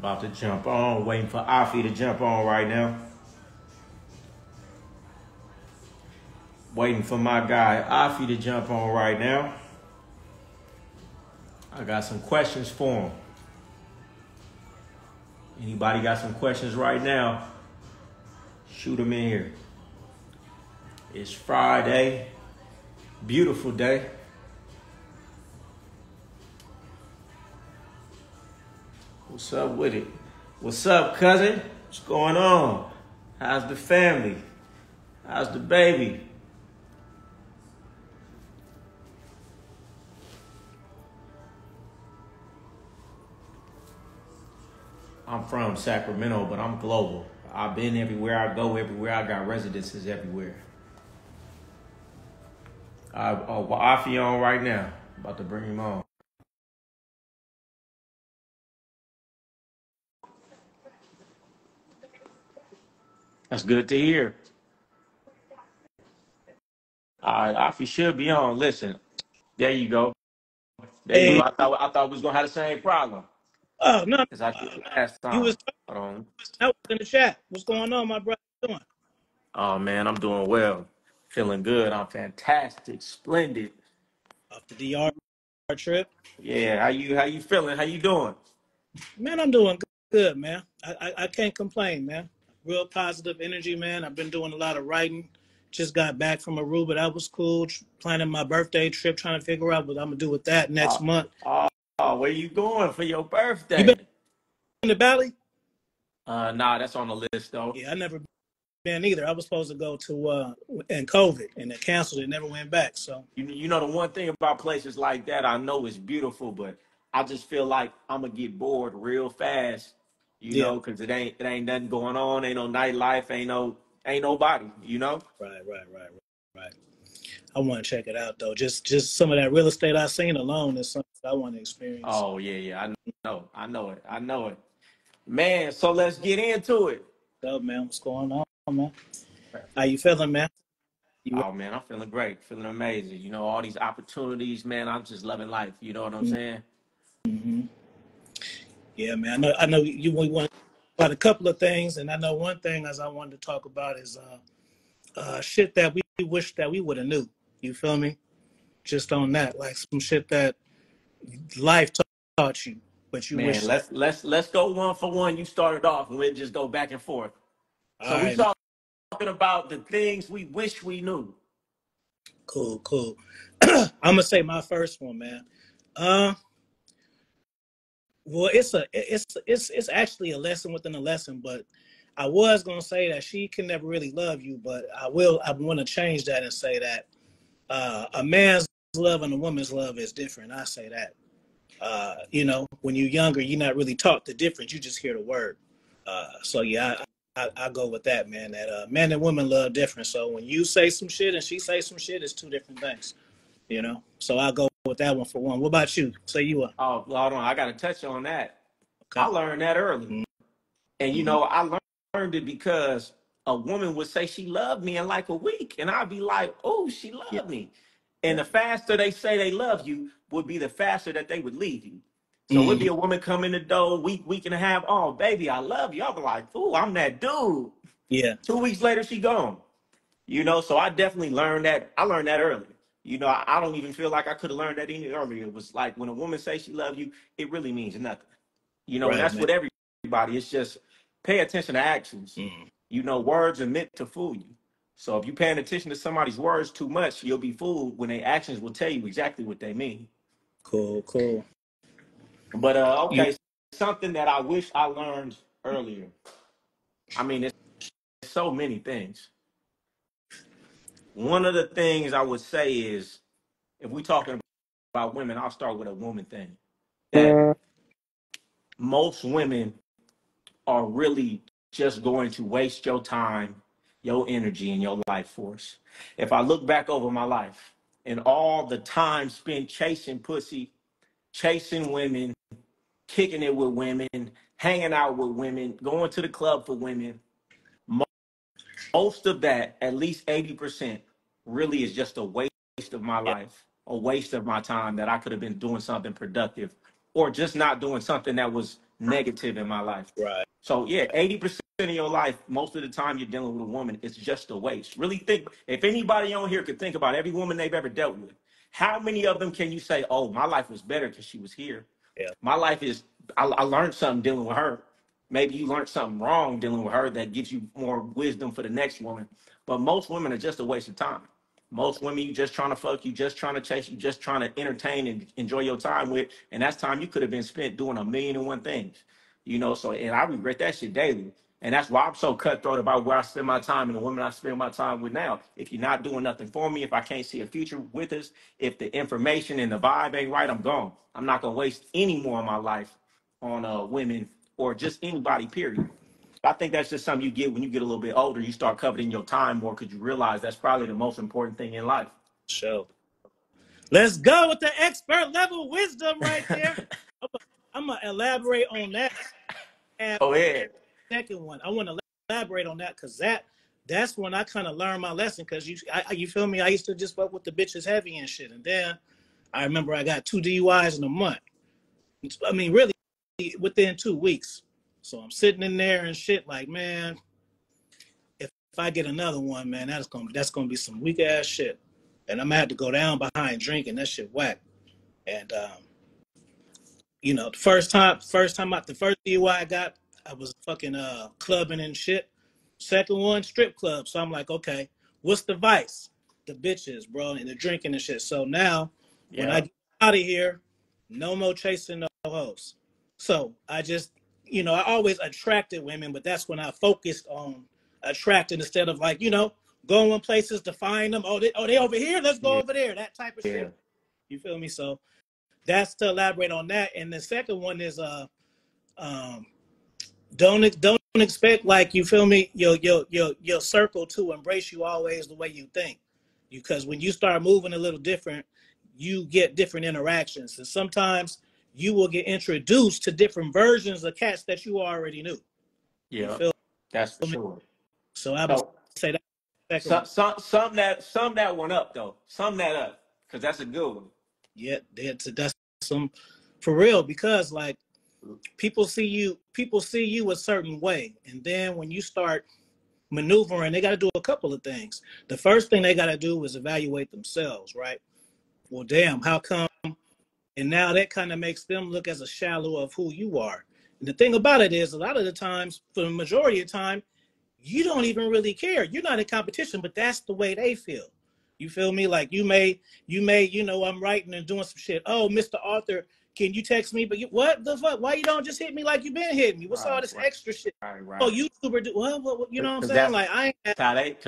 About to jump on, waiting for Afi to jump on right now. Waiting for my guy Afi to jump on right now. I got some questions for him. Anybody got some questions right now? Shoot them in here. It's Friday. Beautiful day. What's up with it? What's up, cousin? What's going on? How's the family? How's the baby? I'm from Sacramento, but I'm global. I've been everywhere I go, everywhere. I got residences everywhere. Afi on right now. About to bring him on. That's good to hear. Afi should be on. Listen, there you go. There you go. Hey, I thought we was gonna have the same problem oh no, as I did last you time. was Hold on. I was in the chat. What's going on, my brother? How you doing? Oh man, I'm doing well. Feeling good. I'm fantastic. Splendid. Off the DR trip, Yeah. How you feeling? How you doing? man. I'm doing good, man. I can't complain, man. Real positive energy, man. I've been doing a lot of writing. Just got back from Aruba. That was cool. Planning my birthday trip, trying to figure out what I'm gonna do with that next Oh, month. where you going for your You been birthday? to Bali? Nah, that's on the list though. Yeah, I never been either. I was supposed to go to in COVID and they canceled it. Never went back. So You know the one thing about places like that, I know it's beautiful, but I just feel like I'm gonna get bored real fast, yeah, because it ain't nothing going on, ain't no nightlife, ain't nobody, right. I want to check it out though. Just some of that real estate I seen alone is something I want to experience. Oh yeah, I know it, man. So let's get into it. So man, what's going on, man? How you feeling, man? You Oh man, I'm feeling great, feeling amazing. All these opportunities, man. I'm just loving life. You know what I'm saying? mm-hmm. Yeah, man. I know you want to talk about a couple of things, and I know one thing as I wanted to talk about is shit that we wish that we would have knew. You feel me? Just on that, like some shit that life taught you, but you Man, wish. let's go one for one. You started off, and we'll just go back and forth. All So we right, man. talking about the things we wish we knew. Cool. I'm gonna say my first one, man. Uh, Well, it's actually a lesson within a lesson, but I was gonna say that she can never really love you, but I want to change that and say that a man's love and a woman's love is different. I say that. When you're younger, you're not really taught the difference. You just hear the word. So yeah, I go with that, man. That men and women love different. So when you say some shit and she say some shit, it's two different things. So I go with that one for one. What about you? Say you are. Oh, hold on, I got to touch on that. I Okay. learned that early, and Mm-hmm. I learned it because a woman would say she loved me in like a week, and I'd be like, "Oh, she Yeah. loved me." And Yeah. the faster they say they love you, would be the faster that they would leave you. So it'd Mm-hmm. be a woman come in the door, week and a half. Oh, baby, I love you. I'll be like, "Ooh, I'm that dude." Yeah. 2 weeks later, she gone. So I definitely learned that. I learned that early. I don't even feel like I could have learned that any earlier. It was like when a woman says she loves you, it really means nothing. And Right, that's man. what everybody. It's just pay attention to actions. Mm. Words are meant to fool you. So if you're paying attention to somebody's words too much, you'll be fooled when their actions will tell you exactly what they mean. Cool. But You okay, something that I wish I learned earlier. I mean, it's so many things. One of the things I would say is, if we're talking about women, I'll start with a woman thing. That most women are really just going to waste your time, your energy, and your life force. If I look back over my life and all the time spent chasing pussy, chasing women, kicking it with women, hanging out with women, going to the club for women, most of that, at least 80%, really is just a waste of my yeah, life, a waste of my time that I could have been doing something productive or just not doing something that was negative in my life. Right. So yeah, 80% of your life, most of the time you're dealing with a woman, it's just a waste. Really think, if anybody on here could think about every woman they've ever dealt with, how many of them can you say, oh, my life was better because she was here? Yeah. My life is, I learned something dealing with her. Maybe you learned something wrong dealing with her that gives you more wisdom for the next woman. But most women are just a waste of time. Most women, you just trying to fuck, you just trying to chase, you just trying to entertain and enjoy your time with. And that's time you could have been spent doing a million and one things. You know, so, and I regret that shit daily. And that's why I'm so cutthroat about where I spend my time and the women I spend my time with now. If you're not doing nothing for me, if I can't see a future with us, if the information and the vibe ain't right, I'm gone. I'm not gonna waste any more of my life on women or just anybody, period. I think that's just something you get when you get a little bit older. You start coveting your time more because you realize that's probably the most important thing in life. So let's go with the expert level wisdom right there. I'm gonna elaborate on that. And Oh yeah, second one, I want to elaborate on that because that's when I kind of learned my lesson. Because you feel me? I used to just fuck with the bitches heavy and shit, and then I remember I got 2 DUIs in a month. I mean, really within 2 weeks. So I'm sitting in there and shit like, man, if I get another one, man, that's gonna be some weak ass shit, and I'm gonna have to go down behind drinking. That shit whack. And you know, the first time the first DUI I got, I was fucking clubbing and shit. Second one, strip club. So I'm like, okay, what's the vice? The bitches, bro, and the drinking and shit. So now, when I yeah, get out of here, no more chasing no hoes. So I just, you know, I always attracted women, but that's when I focused on attracting instead of like, you know, going places to find them. They over here. Let's go yeah, over there. That type of yeah, shit. You feel me? So that's to elaborate on that. And the second one is um, don't expect, like, you feel me, your circle to embrace you always the way you think, because when you start moving a little different, you get different interactions, and sometimes you will get introduced to different versions of cats that you already knew. You yeah. feel That's for me? sure. So I would So say that second one. sum that one up though. Sum that up because that's a good one. Yeah, that's some for real, because like people see you a certain way, and then when you start maneuvering, they got to do a couple of things. The first thing they got to do is evaluate themselves, right? Well, damn, how come? And now that kind of makes them look as a shallow of who you are. And the thing about it is, a lot of the times, for the majority of the time, you don't even really care. You're not in competition, but that's the way they feel. You feel me? Like you know, I'm writing and doing some shit. Oh, Mr. Arthur, can you text me? But what the fuck? Why you don't just hit me like you been hitting me? What's all Right, this right, extra shit? Oh, right. YouTuber, well, you know what I'm Because saying? Like I ain't.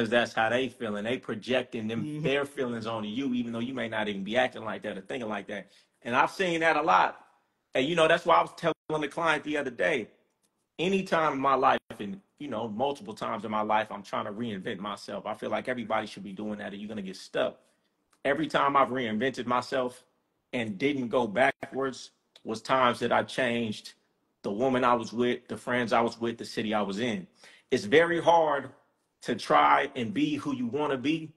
that's how they feeling. They projecting them Mm-hmm. their feelings onto you, even though you may not even be acting like that or thinking like that. And I've seen that a lot. And you know, that's why I was telling the client the other day. Anytime in my life, and you know, multiple times in my life, I'm trying to reinvent myself. I feel like everybody should be doing that, or you're gonna get stuck. Every time I've reinvented myself and didn't go backwards was times that I changed the woman I was with, the friends I was with, the city I was in. It's very hard to try and be who you want to be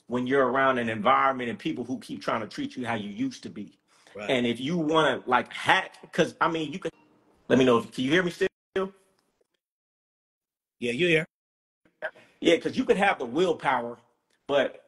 when you're around an environment and people who keep trying to treat you how you used to be. Right. And if you want to like hack, because I mean, you can let me know if can you hear me still? Yeah, you here? Yeah, because you could have the willpower, but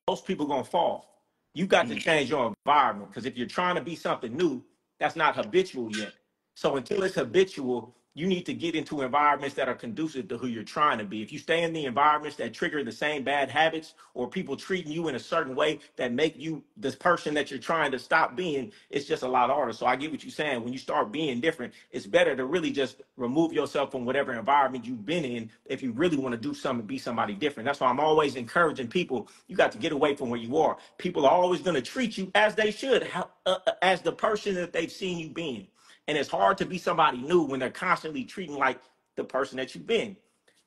most people gonna fall. You got to Mm-hmm. change your environment because if you're trying to be something new, that's not habitual yet. So until it's habitual, you need to get into environments that are conducive to who you're trying to be. If you stay in the environments that trigger the same bad habits or people treating you in a certain way that make you this person that you're trying to stop being, it's just a lot harder. So I get what you're saying. When you start being different, it's better to really just remove yourself from whatever environment you've been in if you really want to do something, be somebody different. That's why I'm always encouraging people, you got to get away from where you are. People are always going to treat you as they should, as the person that they've seen you being. And it's hard to be somebody new when they're constantly treating like the person that you've been.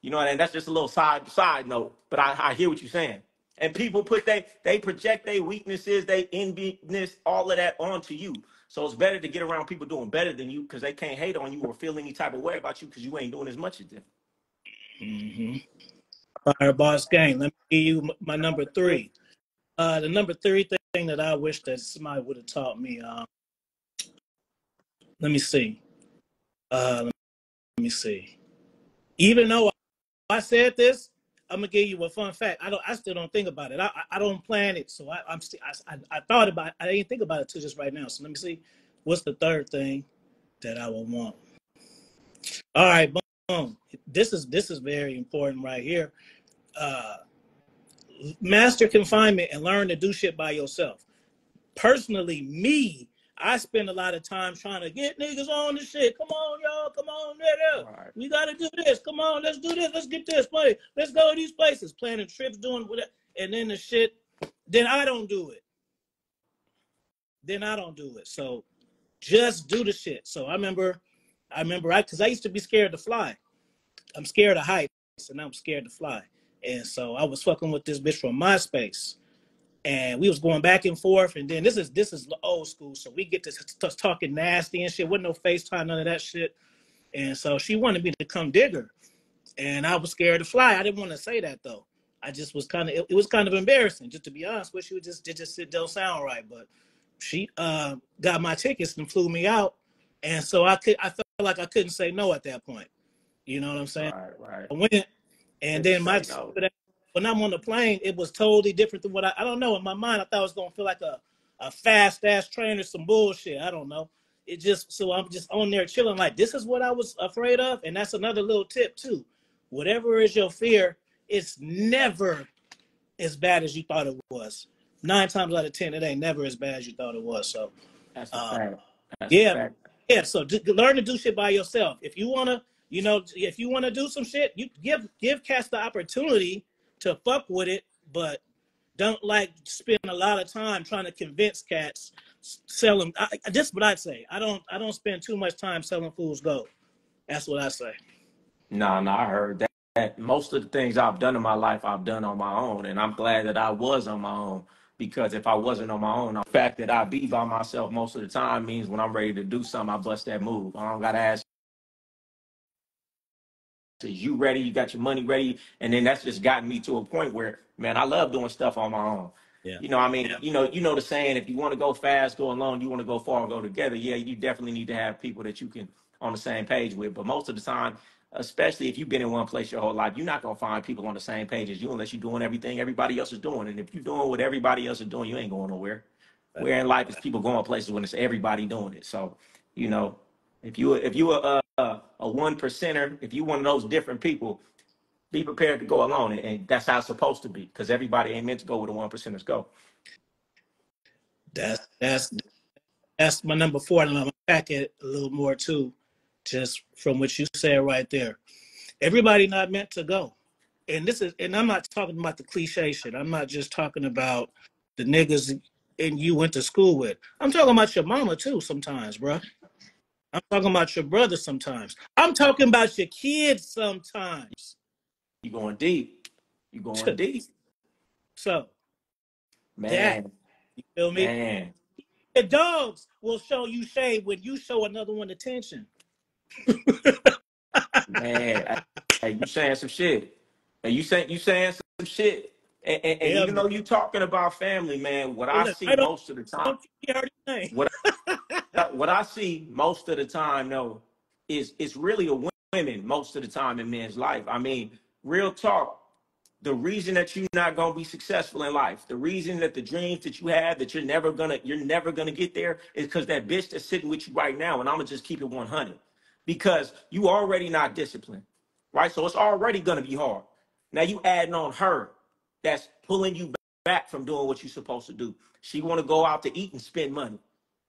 You know, and that's just a little side note. But I hear what you're saying. And people put they project their weaknesses, their enviness, all of that onto you. So it's better to get around people doing better than you because they can't hate on you or feel any type of way about you because you ain't doing as much as them. Mm-hmm. Fire boss gang. Let me give you my number three. The number three thing that I wish that somebody would have taught me. Let me see. Let me see. Even though I said this, I'm gonna give you a fun fact. I still don't think about it. I don't plan it, so I thought about it. I didn't think about it till just right now. So let me see. What's the third thing that I would want? All right, boom. This is very important right here. Uh, Master confinement and learn to do shit by yourself. Personally, me, I spend a lot of time trying to get niggas on the shit. Come on, y'all. Come on, nigga. Right. We got to do this. Come on, let's do this. Let's get this money. Let's go to these places. Planning trips, doing whatever. And then the shit, then I don't do it. So just do the shit. So I remember, because I used to be scared to fly. I'm scared of heights, and I'm scared to fly. And so I was fucking with this bitch from MySpace. And we was going back and forth, and then this is old school, so we get to talking nasty and shit. Wasn't no FaceTime, none of that shit. And so she wanted me to come dig her, and I was scared to fly. I didn't want to say that though. I just was it was kind of embarrassing, just to be honest with you. It don't sound right, but she got my tickets and flew me out, and so I felt like I couldn't say no at that point. You know what I'm saying? Right. I went, and then No. when I'm on the plane, it was totally different than what I don't know. In my mind, I thought it was gonna feel like a fast ass train or some bullshit. I don't know. It just so I'm just on there chilling. Like, this is what I was afraid of, and that's another little tip too. Whatever is your fear, it's never as bad as you thought it was. 9 times out of 10, it ain't never as bad as you thought it was. So, That's a fact. That's a yeah, fact. yeah. So learn to do shit by yourself. If you wanna, if you wanna do some shit, you give cats the opportunity to fuck with it, but don't like spend a lot of time trying to convince cats, sell them. Just what I'd say. I don't spend too much time selling fools gold. That's what I say. No, I heard that. Most of the things I've done in my life, I've done on my own, and I'm glad that I was on my own. Because if I wasn't on my own, the fact that I be by myself most of the time means when I'm ready to do something, I bust that move. I don't gotta ask, is you ready? You got your money ready? And then that's just gotten me to a point where, man, I love doing stuff on my own. Yeah. I mean, you know the saying, if you want to go fast, go alone. You want to go far, go together. Yeah, you definitely need to have people that you can on the same page with. But most of the time, especially if you've been in one place your whole life, you're not gonna find people on the same page as you unless you're doing everything everybody else is doing. And if you're doing what everybody else is doing, you ain't going nowhere. Where in life is people going places when it's everybody doing it. So, you know, if you a one percenter, if you one of those different people, be prepared to go alone, and that's how it's supposed to be. Because everybody ain't meant to go where the one percenters go. That's that's that's my number 4, and I'm gonna pack it a little more too, just from what you said right there. Everybody not meant to go. And I'm not talking about the cliche shit. I'm not just talking about the niggas and you went to school with. I'm talking about your mama too sometimes, bro. I'm talking about your brother sometimes. I'm talking about your kids sometimes. You going deep. You going deep. So that, Man, you feel me? man, The dogs will show you shade when you show another one attention. man. Hey, you saying some shit. And you saying some shit. And Yeah, even man. though you talking about family, man, what Hey, I look, see I most of the time, don't you heard his name. what what I see most of the time, though, is it's really a women most of the time in men's life. I mean, real talk. The reason that you're not gonna be successful in life, the reason that the dreams that you have that you're never gonna get there is because that bitch that's sitting with you right now, and I'm gonna just keep it 100, because you already not disciplined, right? So it's already gonna be hard. Now you adding on her, that's pulling you back from doing what you're supposed to do. She want to go out to eat and spend money,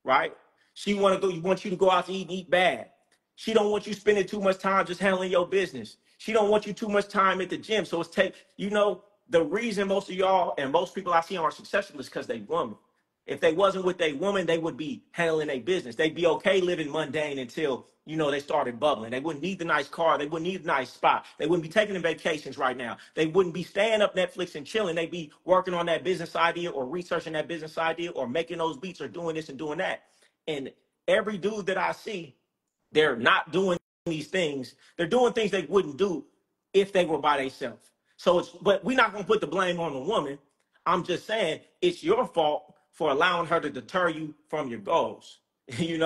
right? She want you to go out to eat and eat bad. She don't want you spending too much time just handling your business. She don't want you too much time at the gym. So it's the reason most of y'all and most people I see are successful is because they woman. If they wasn't with a woman, they would be handling a business. They'd be okay living mundane until, they started bubbling. They wouldn't need the nice car. They wouldn't need the nice spot. They wouldn't be taking them vacations right now. They wouldn't be staying up Netflix and chilling. They'd be working on that business idea or researching that business idea or making those beats or doing this and doing that. And every dude that I see, they're not doing these things. They're doing things they wouldn't do if they were by themselves. But we're not gonna put the blame on the woman. I'm just saying it's your fault for allowing her to deter you from your goals. We're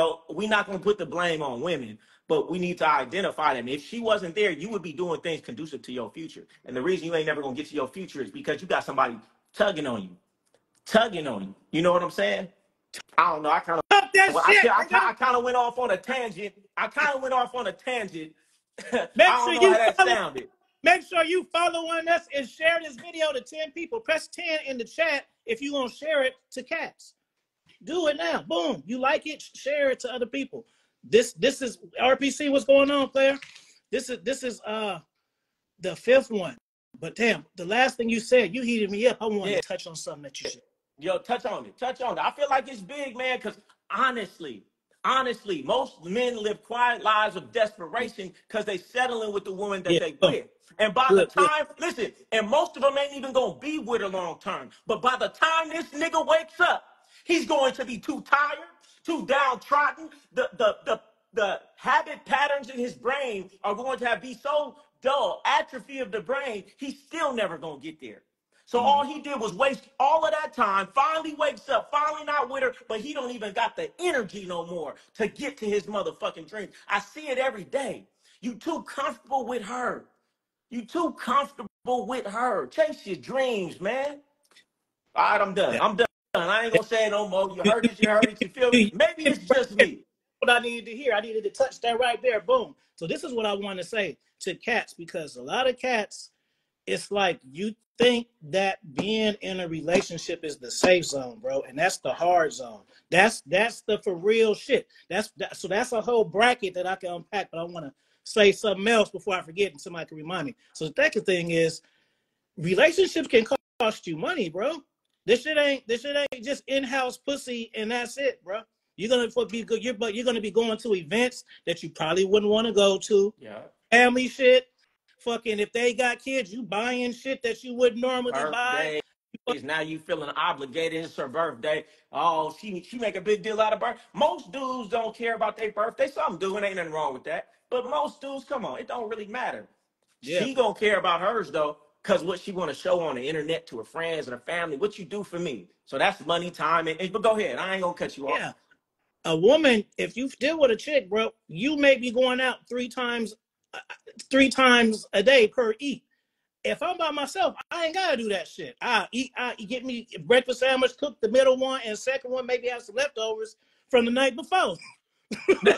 not gonna put the blame on women, but we need to identify them. If she wasn't there, you would be doing things conducive to your future. And the reason you ain't never gonna get to your future is because you got somebody tugging on you, tugging on you. You know what I'm saying? I don't know. Fuck that shit, nigga. I kind of went off on a tangent. I kind of went off on a tangent. I Make don't sure know how you that follow. sounded. Make sure you follow us and share this video to 10 people. Press 10 in the chat if you gonna share it to cats. Do it now. Boom. You like it, share it to other people. This is RPC. What's going on, player? This is the fifth one. But damn, the last thing you said, you heated me up. I wanted to touch on something that you said. Yo, touch on it. Touch on it. I feel like it's big, man, because honestly, most men live quiet lives of desperation because they settling with the woman that Yeah. they with. And by the Good. time, listen, and most of them ain't even gonna be with her long term. But by the time this nigga wakes up, he's going to be too tired, too downtrodden. The habit patterns in his brain are going to be so dull, atrophy of the brain, he's still never gonna get there. So all he did was waste all of that time, finally wakes up, finally not with her, but he don't even got the energy no more to get to his motherfucking dreams. I see it every day. You too comfortable with her. You too comfortable with her. Chase your dreams, man. All right, I'm done. Yeah. I'm done. I ain't gonna say it no more. You heard it, you heard it, you feel me? Maybe it's just me. What I needed to hear. I needed to touch that right there. Boom. So this is what I want to say to cats, because a lot of cats, it's like you think that being in a relationship is the safe zone, bro, and that's the hard zone. That's the for real shit. So that's a whole bracket that I can unpack, but I want to say something else before I forget and somebody can remind me. So the second thing is relationships can cost you money, bro. This shit ain't just in-house pussy and that's it, bro. You're gonna be good. You're gonna be going to events that you probably wouldn't want to go to. Yeah. Family shit. Fucking if they got kids, you buying shit that you wouldn't normally buy. Birthdays. Now you feeling obligated. It's her birthday. Oh, she make a big deal out of birth. Most dudes don't care about their birthday. Some do, and ain't nothing wrong with that. But most dudes, come on, it don't really matter. Yeah. She gonna care about hers though, cause what she want to show on the internet to her friends and her family. What you do for me. So that's money, time, but go ahead. I ain't gonna cut you off. Yeah. A woman, if you deal with a chick, bro, you may be going out three times a day per eat. If I'm by myself, I ain't gotta do that shit. I get me a breakfast sandwich, cook the middle one, and second one maybe have some leftovers from the night before.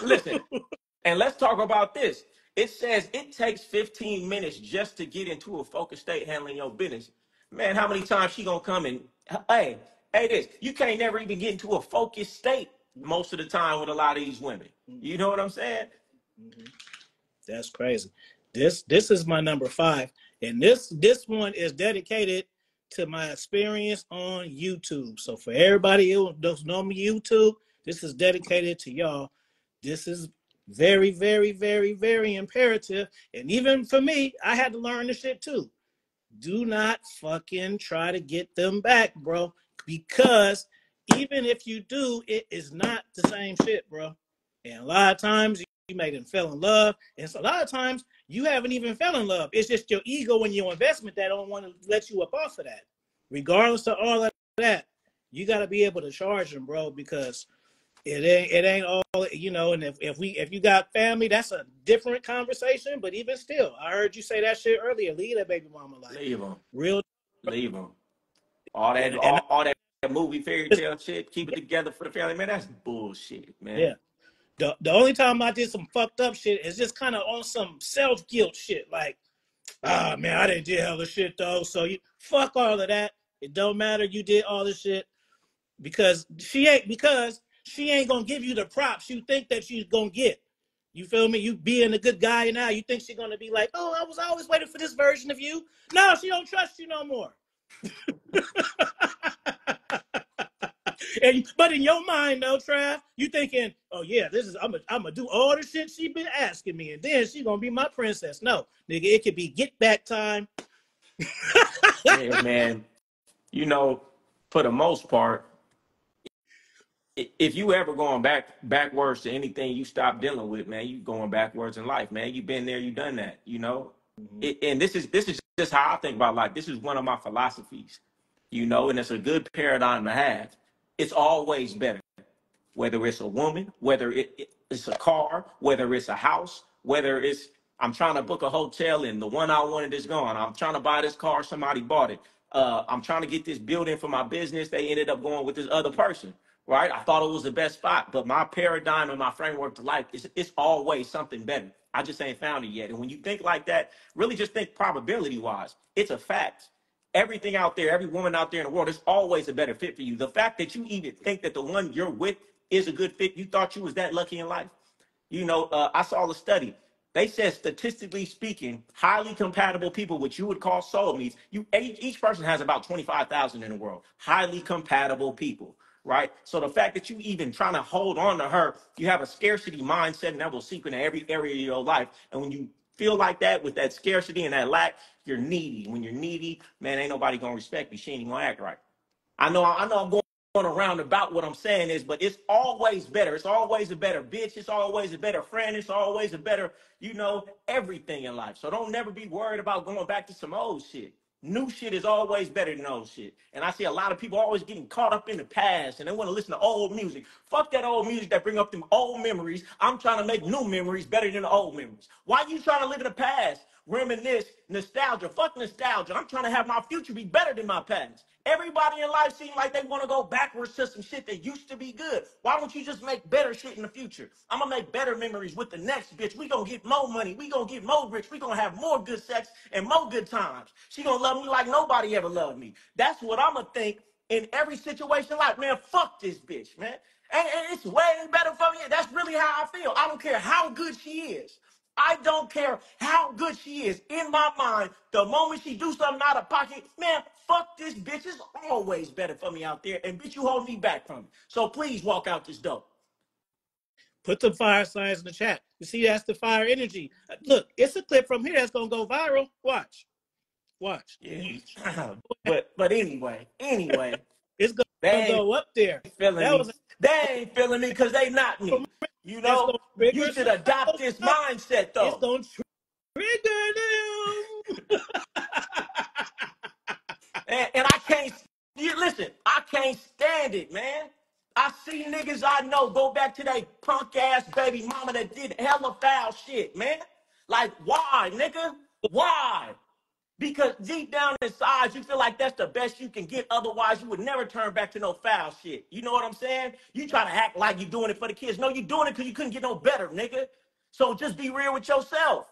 Listen, and let's talk about this. It says it takes 15 minutes just to get into a focused state handling your business. Man, how many times she gonna come and hey, this, you can't never even get into a focused state most of the time with a lot of these women. You know what I'm saying? That's crazy. This is my number 5, and this one is dedicated to my experience on YouTube. So for everybody who doesn't know me, YouTube, this is dedicated to y'all. This is very, very, very, very imperative. And even for me, I had to learn this shit too. Do not fucking try to get them back, bro. Because even if you do, it is not the same shit, bro. And a lot of times you make them fall in love. And so a lot of times you haven't even fell in love. It's just your ego and your investment that don't want to let you up off of that. Regardless of all of that, you got to be able to charge them, bro, because it ain't all, you know. And if you got family, that's a different conversation. But even still, I heard you say that shit earlier. Leave that baby mama life. Leave them. Real. Leave them. All that, And all that movie fairy tale shit, keep it together for the family, man. That's bullshit, man. yeah. The only time I did some fucked up shit is just kind of on some self guilt shit. Like, man, I didn't do hell of shit though. So you fuck all of that. It don't matter. You did all this shit because she ain't gonna give you the props you think that she's gonna get. You feel me? You being a good guy now, you think she's gonna be like, oh, I was always waiting for this version of you. No, she don't trust you no more. But in your mind, though, Trav, you thinking, oh yeah, I'm gonna do all the shit she been asking me, and then she gonna be my princess. No, nigga, it could be get back time. Yeah, man. You know, for the most part, if you ever going backwards to anything you stop dealing with, man, you going backwards in life, man. You've been there, you done that, you know. And this is just how I think about life. This is one of my philosophies, you know, and it's a good paradigm to have. It's always better. whether it's a woman, whether it's a car, whether it's a house, whether it's I'm trying to book a hotel and the one I wanted is gone. I'm trying to buy this car, somebody bought it. I'm trying to get this building for my business. They ended up going with this other person, right? I thought it was the best spot, but my paradigm and my framework to life is it's always something better. I just ain't found it yet. And when you think like that, really just think probability wise. It's a fact. Everything out there, every woman out there in the world, is always a better fit for you. The fact that you even think that the one you're with is a good fit, you thought you was that lucky in life. I saw the study. They said, statistically speaking, highly compatible people, which you would call soulmates, each person has about 25,000 in the world. Highly compatible people, right? So the fact that you even trying to hold on to her, you have a scarcity mindset, and that will seep into every area of your life. And when you feel like that, with that scarcity and that lack, you're needy. When you're needy, man, ain't nobody gonna respect you. She ain't even gonna act right. I know I'm going around about what I'm saying is, but it's always better. It's always a better bitch. It's always a better friend. It's always a better, everything in life. So don't never be worried about going back to some old shit. New shit is always better than old shit. And I see a lot of people always getting caught up in the past and they want to listen to old music. Fuck that old music that bring up them old memories. I'm trying to make new memories better than the old memories. Why you trying to live in the past? Reminisce, nostalgia. Fuck nostalgia. I'm trying to have my future be better than my past. Everybody in life seems like they want to go backwards to some shit that used to be good. Why don't you just make better shit in the future? I'm going to make better memories with the next bitch. We going to get more money. We going to get more rich. We going to have more good sex and more good times. She going to love me like nobody ever loved me. That's what I'm going to think in every situation. Like, man, fuck this bitch, man. And it's way better for me. That's really how I feel. I don't care how good she is. I don't care how good she is. In my mind, the moment she do something out of pocket, man, fuck this bitch. It's always better for me out there. And bitch, you hold me back from it. So please walk out this door. Put the fire signs in the chat. You see, that's the fire energy. Look, it's a clip from here that's going to go viral. Watch. Yeah. but anyway, it's going to go up there. Feeling That me. was They ain't feeling me because they not me. that's going to You trigger should adopt this mindset though. It's going to trigger them. and I can't, listen, I can't stand it, man. I see niggas I know go back to their punk ass baby mama that did hella foul shit, man. Like, why, nigga? Why? Because deep down inside, you feel like that's the best you can get. Otherwise, you would never turn back to no foul shit. You know what I'm saying? You try to act like you're doing it for the kids. No, you're doing it because you couldn't get no better, nigga. So just be real with yourself.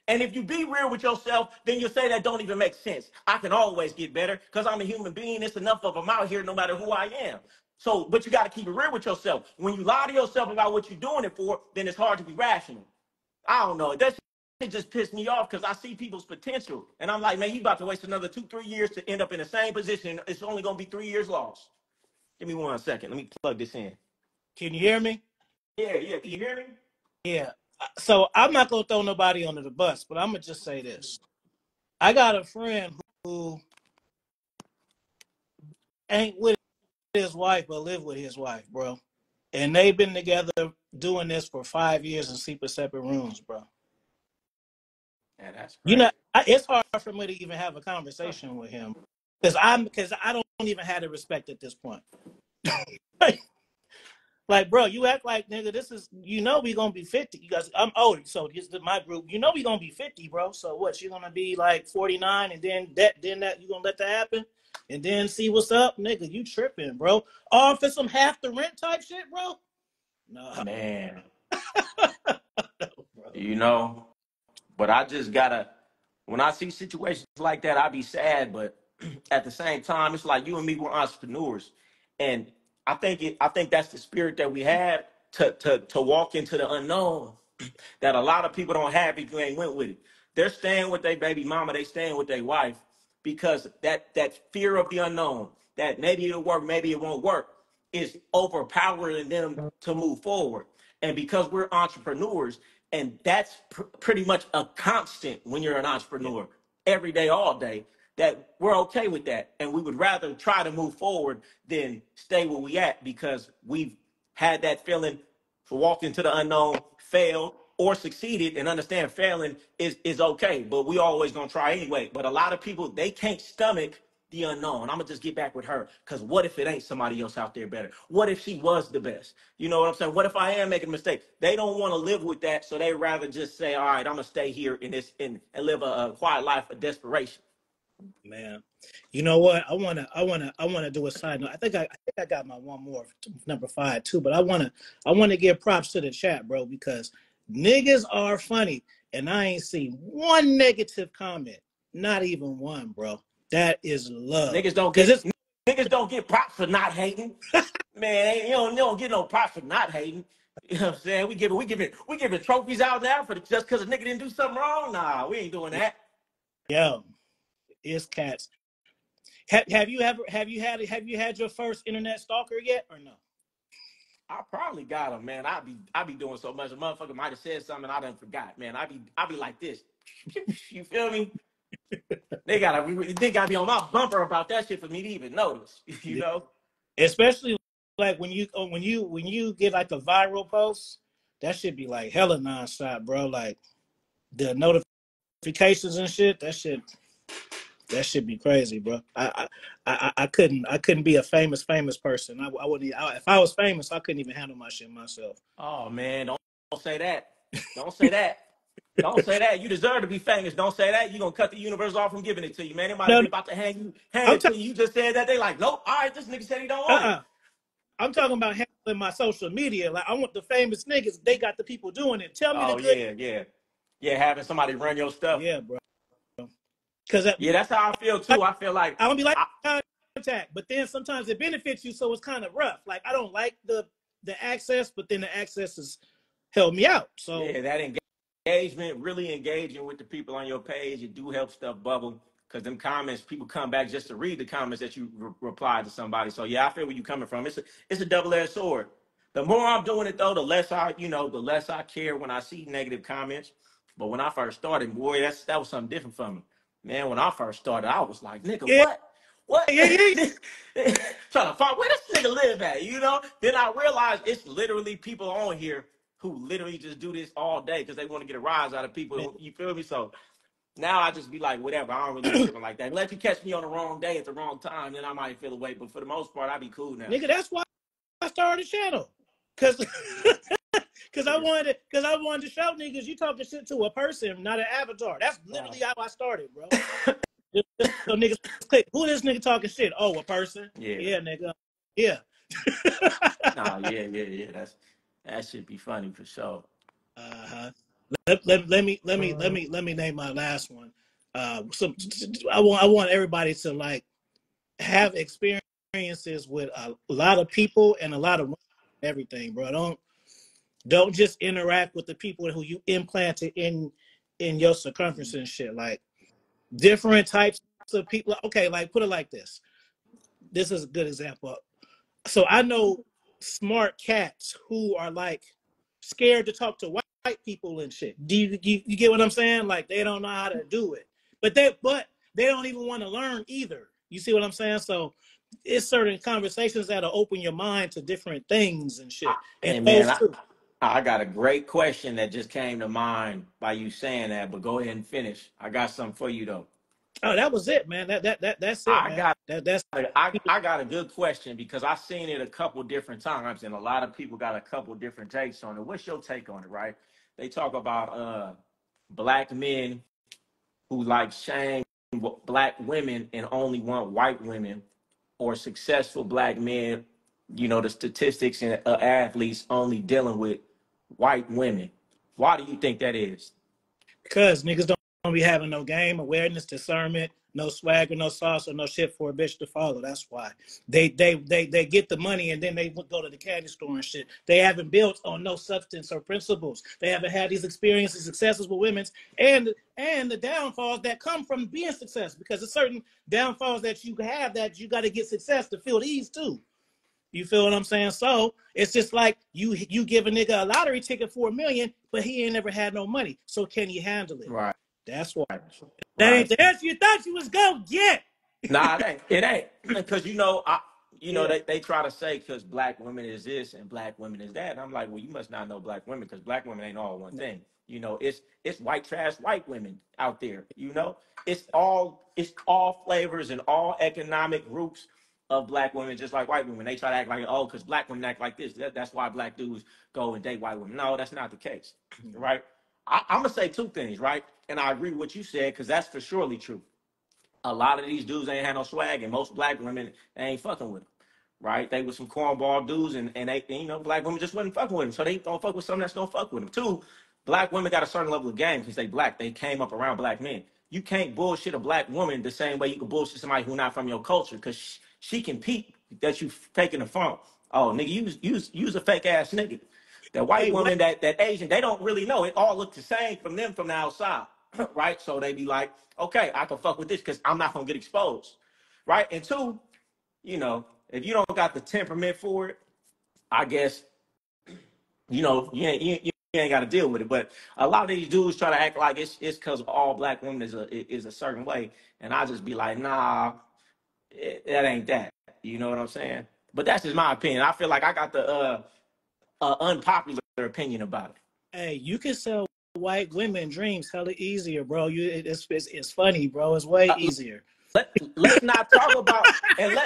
And if you be real with yourself, then you'll say that don't even make sense. I can always get better because I'm a human being. It's enough of them out here no matter who I am. So, but you got to keep it real with yourself. When you lie to yourself about what you're doing it for, then it's hard to be rational. I don't know. That shit just pissed me off because I see people's potential. And I'm like, man, you about to waste another 2-3 years to end up in the same position. It's only going to be 3 years lost. Give me 1 second. Let me plug this in. Can you hear me? Yeah. Can you hear me? Yeah. So I'm not going to throw nobody under the bus, but I'm going to just say this. I got a friend who ain't with his wife, but live with his wife, bro. And they've been together doing this for 5 years and sleep in separate rooms, bro. Yeah, that's crazy. It's hard for me to even have a conversation with him because I don't even have the respect at this point. Like, bro, you act like, nigga, this is, we gonna be 50. You guys, I'm older, so this is my group. We gonna be 50, bro. So what? You're gonna be like 49, and then that you gonna let that happen, and then see what's up, nigga? You tripping, bro? All for some half the rent type shit, bro? No, Man. no, But I just gotta, when I see situations like that, I be sad. But at the same time, it's like you and me, we're entrepreneurs. And I think that's the spirit that we have to walk into the unknown that a lot of people don't have if you ain't went with it. They're staying with their baby mama, they staying with their wife because that fear of the unknown, that maybe it'll work, maybe it won't work, is overpowering them to move forward. And because we're entrepreneurs, and that's pretty much a constant when you're an entrepreneur, every day, all day, that we're okay with that. And we would rather try to move forward than stay where we at because we've had that feeling for walking into the unknown, failed, or succeeded, and understand failing is okay. But we always gonna try anyway. But a lot of people, they can't stomach the unknown. I'm gonna just get back with her. Cause what if it ain't somebody else out there better? What if she was the best? You know what I'm saying? What if I am making a mistake? They don't want to live with that, so they rather just say, all right, I'm gonna stay here in this and live a quiet life of desperation. Man, you know what? I wanna do a side note. I think I got my one more number 5 too. But I wanna give props to the chat, bro, because niggas are funny, and I ain't seen one negative comment, not even one, bro. That is love, Niggas don't cause get it's niggas don't get props for not hating. Man, you don't get no props for not hating. You know what I'm saying? We giving trophies out now for just because a nigga didn't do something wrong. Nah, we ain't doing that. yo, it's cats. Have you had your first internet stalker yet or no? I probably got him, man. I be doing so much. A motherfucker might have said something I done forgot, man. I be like this. You feel me? They gotta be on my bumper about that shit for me to even notice. You know? Especially like when you get like a viral post, that should be like hella nonstop, bro. Like the notifications and shit. That should be crazy, bro. I couldn't be a famous person. I wouldn't. If I was famous, I couldn't even handle my shit myself. Oh man, don't say that. Don't say that. Don't say that. You deserve to be famous. Don't say that. You're gonna cut the universe off from giving it to you, man. They might No, be no, about to hand I'm it to talking. you. You just said that. They like, nope. All right, this nigga said he don't want it. Uh, I'm talking about handling my social media. Like I want the famous niggas. They got the people doing it. Tell me the Oh good. yeah, yeah, yeah. Having somebody run your stuff. Yeah, bro. Because Yeah, that's how I feel too. I feel like I don't be like I, contact, but then sometimes it benefits you, so it's kind of rough. Like I don't like the access, but then the access has helped me out. So yeah, that engagement, really engaging with the people on your page, it do help stuff bubble. Cause them comments, people come back just to read the comments that you replied to somebody. So yeah, I feel where you coming from. It's a double-edged sword. The more I'm doing it though, the less I care when I see negative comments. But when I first started, boy, that was something different for me. Man, when I first started, I was like, nigga, yeah, what? What? yeah, yeah. Trying to find where this nigga live at, you know? Then I realized it's literally people on here who literally just do this all day because they want to get a rise out of Man. people. You feel me? So now I just be like, whatever. I don't really be tripping like that. Unless you catch me on the wrong day at the wrong time, then I might feel away. But for the most part, I be cool now. Nigga, that's why I started the channel. Cause cause I wanted to show niggas you talking shit to a person, not an avatar. That's literally how I started, bro. Just so niggas click. Who this nigga talking shit? Oh, a person. Yeah. Yeah, nigga. Yeah. Nah, yeah. That should be funny for sure. Uh-huh. Let me name my last one. Some I want everybody to like have experiences with a lot of people and a lot of everything, bro. Don't just interact with the people who you implanted in your circumference and shit. Like different types of people. Okay, like put it like this. This is a good example. So I know smart cats who are like scared to talk to white people and shit. Do you get what I'm saying? Like they don't know how to do it, but they don't even want to learn either. You see what I'm saying? So it's certain conversations that'll open your mind to different things and I, shit. And hey man, those I, two. I got a great question that just came to mind by you saying that, but go ahead and finish. I got something for you though. Oh, that was it, man. That's it, I man. got That's I got a good question because I've seen it a couple different times and a lot of people got a couple different takes on it. What's your take on it, right? They talk about black men who like shame black women and only want white women, or successful black men, the statistics and athletes only dealing with white women. Why do you think that is? because niggas don't be having no game, awareness, discernment, no swagger, no sauce, or no shit for a bitch to follow. That's why they get the money and then they go to the candy store and shit. They haven't built on no substance or principles. They haven't had these experiences, successes with women's, and the downfalls that come from being success. Because there's certain downfalls that you have that you got to get success to feel these too. You feel what I'm saying? So it's just like you give a nigga a lottery ticket for $1 million, but he ain't never had no money. So can he handle it? Right, That's why. That ain't right. the answer you thought you was gonna get. Nah, it ain't because Yeah. they try to say because black women is this and black women is that. And I'm like, well, you must not know black women because black women ain't all one thing. You know, it's white trash white women out there. You know, it's all flavors and all economic groups of black women, just like white women. They try to act like, oh, because black women act like this. That's why black dudes go and date white women. No, that's not the case, right? I'm gonna say two things, right? And I agree with what you said because that's for surely true. A lot of these dudes ain't had no swag, and most black women ain't fucking with them, right? They was some cornball dudes, and black women just wasn't fucking with them, so they don't fuck with something that's gonna fuck with them. Two, black women got a certain level of game because they black. They came up around black men. You can't bullshit a black woman the same way you can bullshit somebody who not from your culture because she can peep that you faking the phone. Oh, nigga, use a fake ass nigga. The white Hey, what? woman, that Asian, they don't really know. It all looks the same from them from the outside, right? So they be like, okay, I can fuck with this because I'm not gonna get exposed, right? And two, if you don't got the temperament for it, I guess, you ain't got to deal with it. But a lot of these dudes try to act like it's because all black women is a certain way, and I just be like, nah, that ain't that. You know what I'm saying? But that's just my opinion. I feel like I got the unpopular opinion about it. Hey, you can sell white women dreams hella easier, bro. It's funny, bro. It's way Uh, easier. let's not talk about and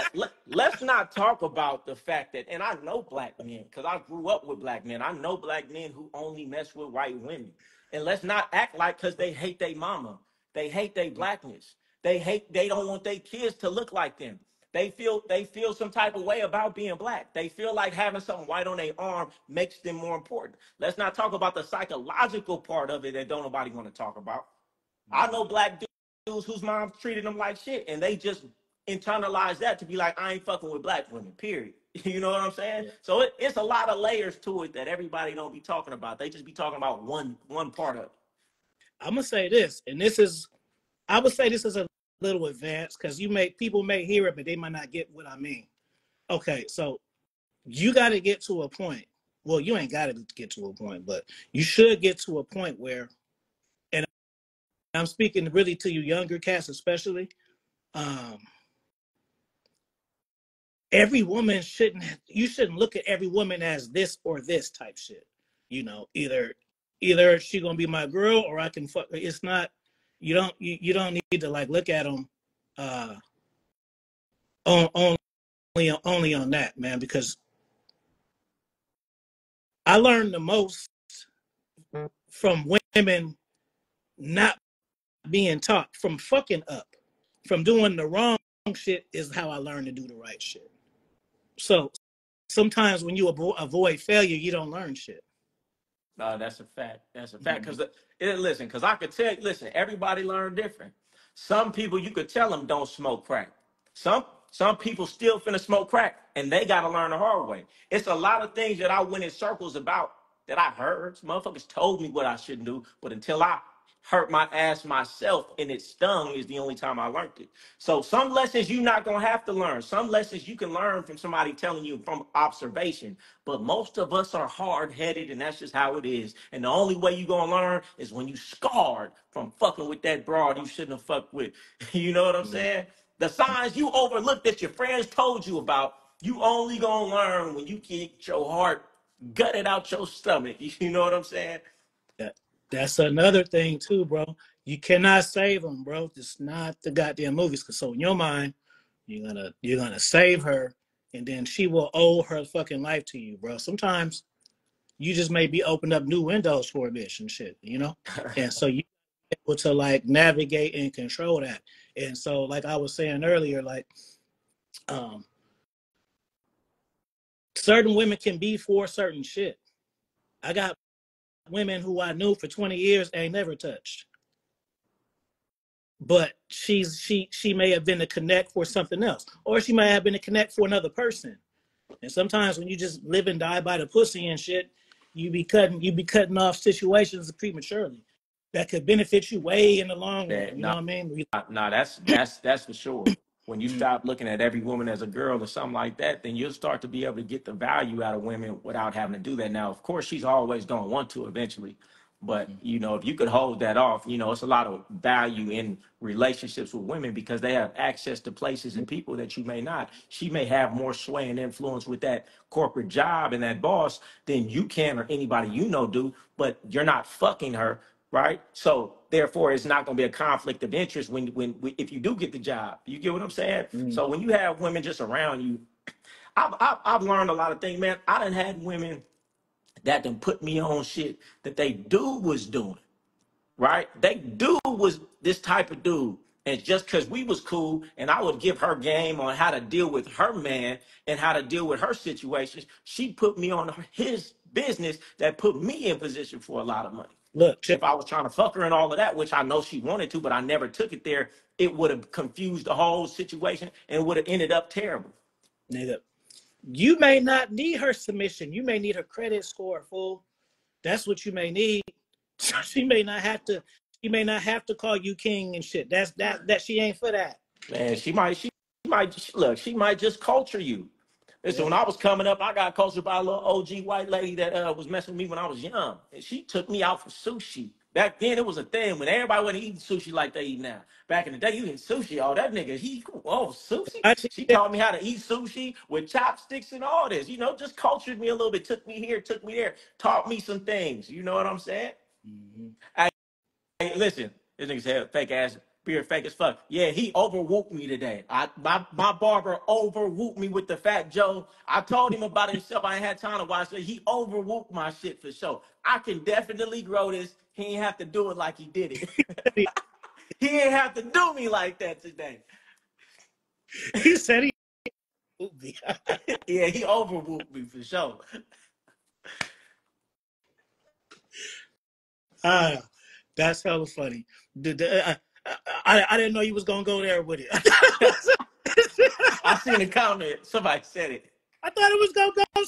let's not talk about the fact that, and I know black men because I grew up with black men. I know black men who only mess with white women. And let's not act like because they hate their mama, they hate their blackness. They don't want their kids to look like them. They feel some type of way about being black. They feel like having something white on their arm makes them more important. Let's not talk about the psychological part of it that don't nobody want to talk about. I know black dudes whose moms treated them like shit, and they just internalize that to be like, I ain't fucking with black women. Period. You know what I'm saying? Yeah. So it's a lot of layers to it that everybody don't be talking about. They just be talking about one part of it. I'm gonna say this, and this is, I would say this is a little advanced because people may hear it, but they might not get what I mean. Okay, so you got to get to a point. Well, you ain't got to get to a point, but you should get to a point where, and I'm speaking really to you younger cats especially. Um, every woman you shouldn't look at every woman as this or this type shit. Either she gonna be my girl or I can fuck her. It's not. You don't need to like look at them uh, on only on that, man, because I learned the most from women not being taught, from fucking up, from doing the wrong shit is how I learned to do the right shit. So sometimes when you avoid failure, you don't learn shit. That's a fact. That's a fact. Listen, because I could tell you, listen, everybody learn different. Some people you could tell them don't smoke crack. Some people still finna smoke crack, and they gotta learn the hard way. It's a lot of things that I went in circles about that I heard. Motherfuckers told me what I shouldn't do, but until I hurt my ass myself and it stung is the only time I learned it. So some lessons you're not gonna have to learn. Some lessons you can learn from somebody telling you from observation. But most of us are hard-headed, and that's just how it is. And the only way you're gonna learn is when you scarred from fucking with that broad you shouldn't have fucked with. You know what I'm saying? The signs you overlooked that your friends told you about, you only gonna learn when you get your heart gutted out your stomach. You know what I'm saying? That that's another thing too, bro. You cannot save them, bro. It's not the goddamn movies. Cause so in your mind, you're gonna save her, and then she will owe her fucking life to you, bro. Sometimes you just may be opened up new windows for a bitch and shit. And so you able to like navigate and control that. And so, like I was saying earlier, like um, certain women can be for certain shit. I got women who I knew for 20 years ain't never touched. But she may have been a connect for something else. Or she may have been a connect for another person. And sometimes when you just live and die by the pussy and shit, you be cutting off situations prematurely that could benefit you way in the long run. That You know nah, what I mean? nah, that's for sure. When you Mm-hmm. stop looking at every woman as a girl or something like that, then you'll start to be able to get the value out of women without having to do that. Now, of course, she's always gonna want to eventually, But you know, if you could hold that off, you know, it's a lot of value in relationships with women because they have access to places and people that you may not. She may have more sway and influence with that corporate job and that boss than you can or anybody you know do, but you're not fucking her, right? So therefore it's not going to be a conflict of interest when if you do get the job. You get what I'm saying? So when you have women just around you, I've learned a lot of things, man. I done had women that done put me on shit that they dude was doing, right? They dude was this type of dude. And just because we was cool and I would give her game on how to deal with her man and how to deal with her situations, she put me on his business that put me in position for a lot of money. Look, If I was trying to fuck her and all of that, which I know she wanted to, but I never took it there, it would have confused the whole situation and would have ended up terrible. nigga, you may not need her submission. You may need her credit score, fool. That's what you may need. She may not have to. She may not have to call you king and shit. That she ain't for that. Man, she might just culture you. Listen, Yeah. when I was coming up, I got cultured by a little OG white lady that was messing with me when I was young. And she took me out for sushi. Back then, it was a thing when everybody wasn't eating sushi like they eat now. Back in the day, you eat sushi. Oh, that nigga, sushi? I think She that. taught me how to eat sushi with chopsticks and all this. You know, just cultured me a little bit. Took me here, took me there. Taught me some things. You know what I'm saying? Mhm. Hey, listen, this nigga said fake ass beard, fake as fuck. Yeah, he overwhooped me today. My barber overwhooped me with the Fat Joe. I told him about it himself. I ain't had time to watch it. He overwhooped my shit for sure. I can definitely grow this. He ain't have to do it like he did it. He ain't have to do me like that today. He said he. Yeah, he overwhooped me for sure. Ah, that's hella funny. I didn't know you was gonna go there with it. I seen a comment. Somebody said it. I thought it was gonna go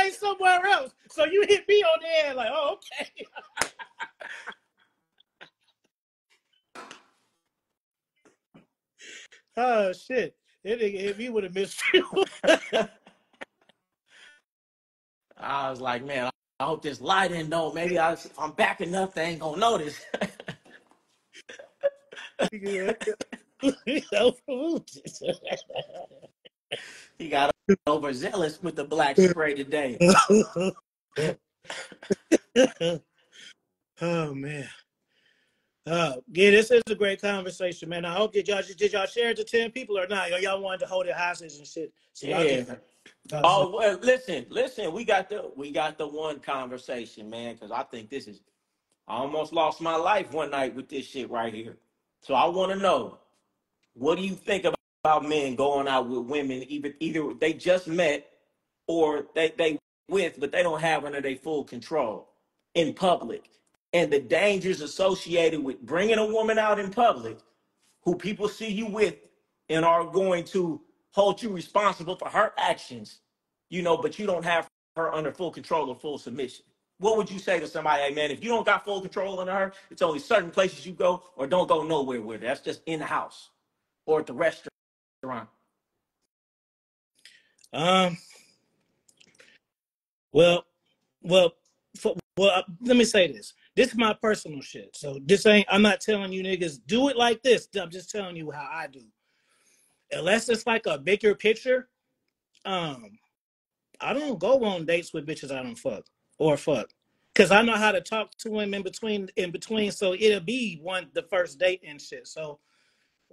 somewhere else. So you hit me on the head like, oh, okay. Oh shit! If he would have missed you. I was like, man, I hope this lighting don't. Maybe if I'm backing up, they ain't gonna notice. He got overzealous with the black spray today. Oh man. Yeah, this is a great conversation, man. I hope did y'all share it to 10 people or not? Y'all wanted to hold it hostage and shit. So y'all can Yeah. Oh well, listen. We got the one conversation, man, because I think this is. I almost lost my life one night with this shit right here. So I want to know, what do you think about men going out with women, either they just met or they with, but they don't have under their full control in public, and the dangers associated with bringing a woman out in public who people see you with and are going to hold you responsible for her actions, but you don't have her under full control or full submission. What would you say to somebody, hey man, if you don't got full control under her, it's only certain places you go or don't go nowhere with her. That's just in the house or at the restaurant. um well let me say this. This is my personal shit. So I'm not telling you niggas do it like this. I'm just telling you how I do. Unless it's like a bigger picture, um, I don't go on dates with bitches I don't fuck or fuck. Cause I know how to talk to them in between, so it'll be the first date and shit. So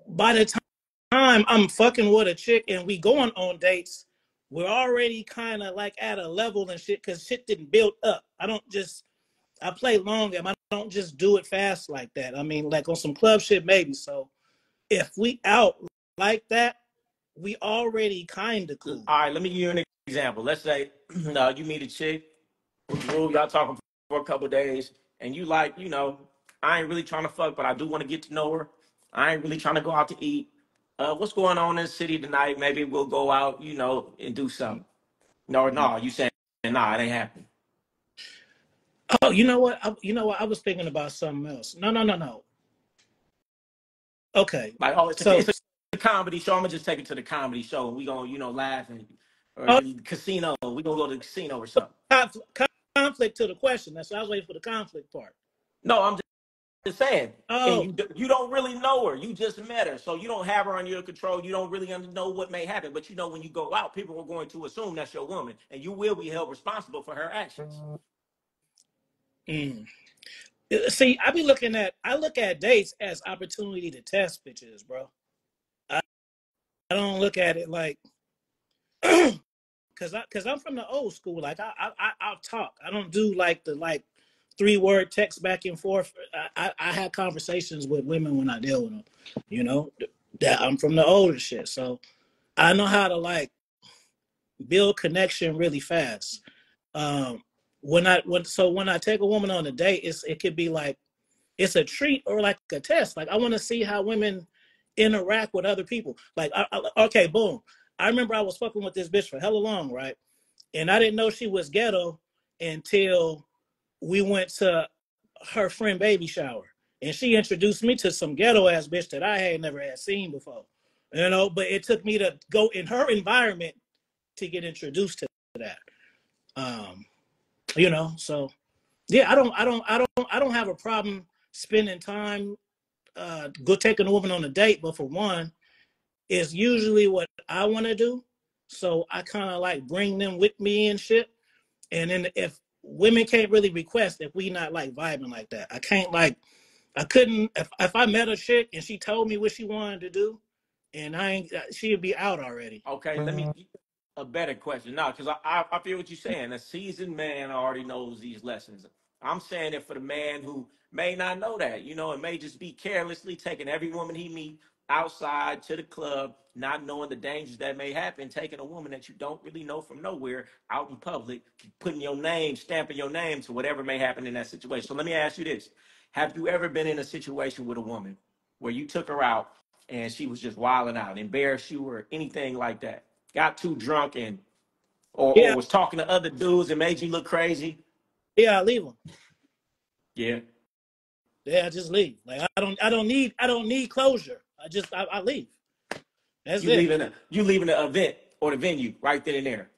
by the time I'm fucking with a chick and we going on dates, we're already kind of like at a level and shit because shit didn't build up. I play long game. I don't just do it fast like that. I mean, like on some club shit, maybe. So if we out like that, we already kind of cool. All right, let me give you an example. Let's say you meet a chick, y'all talking for a couple of days, and you like, I ain't really trying to fuck, but I do want to get to know her. I ain't really trying to go out to eat. What's going on in the city tonight? Maybe we'll go out, and do something. No, you saying, nah, it ain't happening. Oh, you know what? I was thinking about something else. No. Okay, Like, oh, so it's a comedy show. I'm gonna just take it to the comedy show, and we gonna, laugh or oh, casino. We gonna go to the casino or something. conflict to the question. That's why I was waiting for the conflict part. No, I'm just saying. And Oh, you don't really know her. You just met her, so you don't have her under your control. You don't really know what may happen. But you know, when you go out, people are going to assume that's your woman, and you will be held responsible for her actions. mm. See, I look at dates as opportunity to test bitches, bro. I don't look at it like, cause I'm from the old school. Like I'll talk. I don't do like the 3-word text back and forth. I had conversations with women when I deal with them. You know, that I'm from the older shit, so I know how to like build connection really fast. Um, when I take a woman on a date, it could be like it's a treat or like a test. Like I want to see how women interact with other people. Like okay, boom. I remember I was fucking with this bitch for hella long, right? And I didn't know she was ghetto until we went to her friend baby shower, and she introduced me to some ghetto ass bitch that I had never had seen before. You know, but it took me to go in her environment to get introduced to that. Um, you know, so yeah, I don't have a problem spending time go taking a woman on a date, but for one, it's usually what I want to do. So I kind of like bring them with me and shit. And then if women can't really request if we not like vibing like that, I couldn't if I met a chick and she told me what she wanted to do, and I ain't she'd be out already. Okay, let me a better question. No, because I feel what you're saying. A seasoned man already knows these lessons. I'm saying it for the man who may not know that. You know, it may just be carelessly taking every woman he meet outside to the club, not knowing the dangers that may happen, taking a woman that you don't really know from nowhere out in public, putting your name, stamping your name to whatever may happen in that situation. So let me ask you this. Have you ever been in a situation with a woman where you took her out and she was just wilding out, embarrassed you or anything like that? Got too drunk and or Yeah, was talking to other dudes and made you look crazy? yeah, I leave them. Yeah. Yeah, I just leave. Like I don't need closure. I leave. That's it. You leaving the event or the venue right then and there.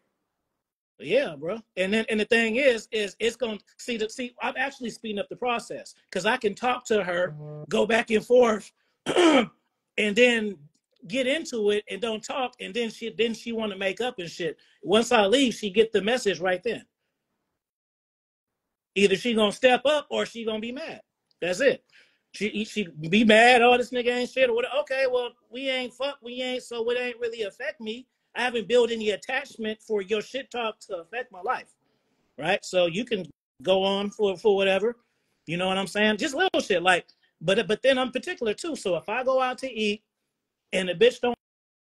Yeah, bro. And the thing is it's gonna see. I'm actually speeding up the process because I can talk to her, go back and forth, and then get into it and don't talk, and then she want to make up and shit. Once I leave, she get the message right then. Either she gonna step up or she gonna be mad. That's it. She be mad. Oh, this nigga ain't shit or whatever. Okay, well we ain't fuck. We ain't so it ain't really affect me. I haven't built any attachment for your shit talk to affect my life, right? So you can go on for whatever. You know what I'm saying? Just little shit like. But then I'm particular too. So if I go out to eat and the bitch don't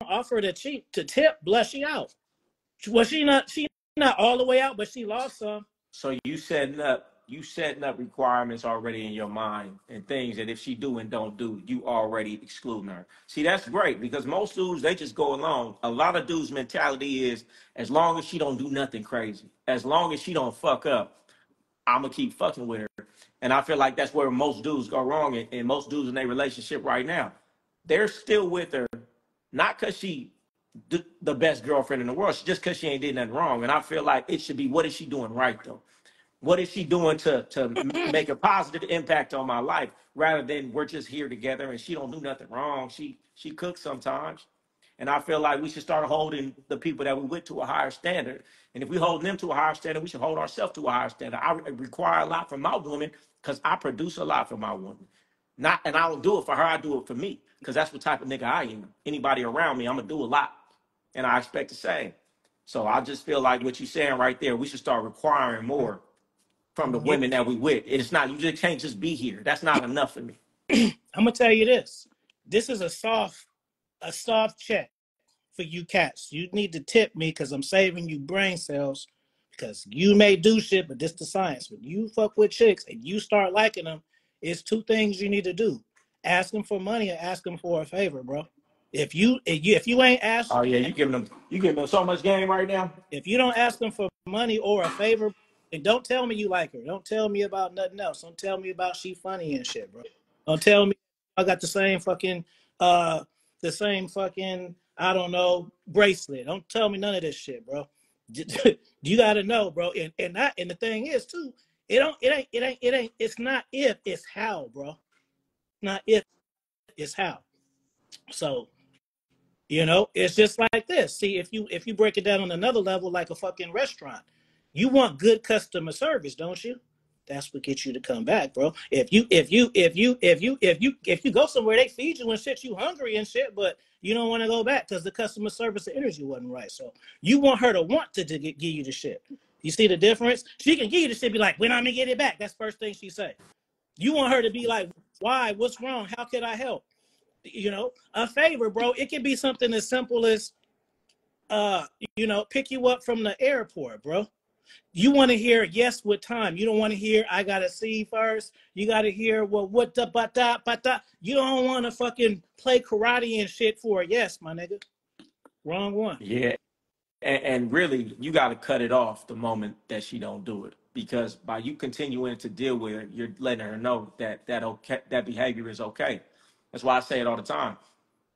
offer to tip, bless she out. Well, she not all the way out, but she lost some. So you setting up requirements already in your mind and things that if she do and don't do, you already excluding her. See, that's great because most dudes they just go along. A lot of dudes' mentality is as long as she don't do nothing crazy, as long as she don't fuck up, I'm gonna keep fucking with her. And I feel like that's where most dudes go wrong, and most dudes in their relationship right now, they're still with her, not because she the best girlfriend in the world, just because she ain't did nothing wrong. And I feel like it should be what is she doing right though? What is she doing to make a positive impact on my life rather than we're just here together and she don't do nothing wrong. She cooks sometimes. And I feel like we should start holding the people that we with to a higher standard. And if we hold them to a higher standard, we should hold ourselves to a higher standard. I require a lot from my woman because I produce a lot for my woman. Not, and I don't do it for her, I do it for me. Because that's what type of nigga I am. Anybody around me, I'm gonna do a lot. And I expect the same. So I just feel like what you're saying right there, we should start requiring more from the Yeah, women that we with. It's not, you just can't just be here. That's not enough for me. I'm gonna tell you this. This is a soft check for you cats. You need to tip me because I'm saving you brain cells. Because you may do shit, but this the science. When you fuck with chicks and you start liking them, it's two things you need to do: ask them for money and ask them for a favor, bro. If you ain't asked, Oh yeah, you giving them so much game right now. if you don't ask them for money or a favor, and don't tell me you like her. Don't tell me about nothing else. Don't tell me about she funny and shit, bro. Don't tell me I got uh the same fucking I don't know bracelet. Don't tell me none of this shit, bro. You got to know, bro. And the thing is too, It's not if, it's how, bro. Not if, it's how. So, it's just like this. See, if you break it down on another level, like a fucking restaurant, you want good customer service, don't you? That's what gets you to come back, bro. If you go somewhere, they feed you and shit, you hungry and shit, but you don't want to go back because the customer service and energy wasn't right. So you want her to want to give you the shit. You see the difference? She can give you the shit, be like, when I'm gonna get it back. That's the first thing she say. You want her to be like, why? What's wrong? How can I help? A favor, bro. It can be something as simple as pick you up from the airport, bro. You want to hear yes with time. You don't want to hear I gotta see first. You gotta hear well what the but da. You don't want to fucking play karate and shit for a yes, my nigga. Wrong one. Yeah, and really, you got to cut it off the moment that she don't do it, because by you continuing to deal with her, you're letting her know that behavior is okay. That's why I say it all the time.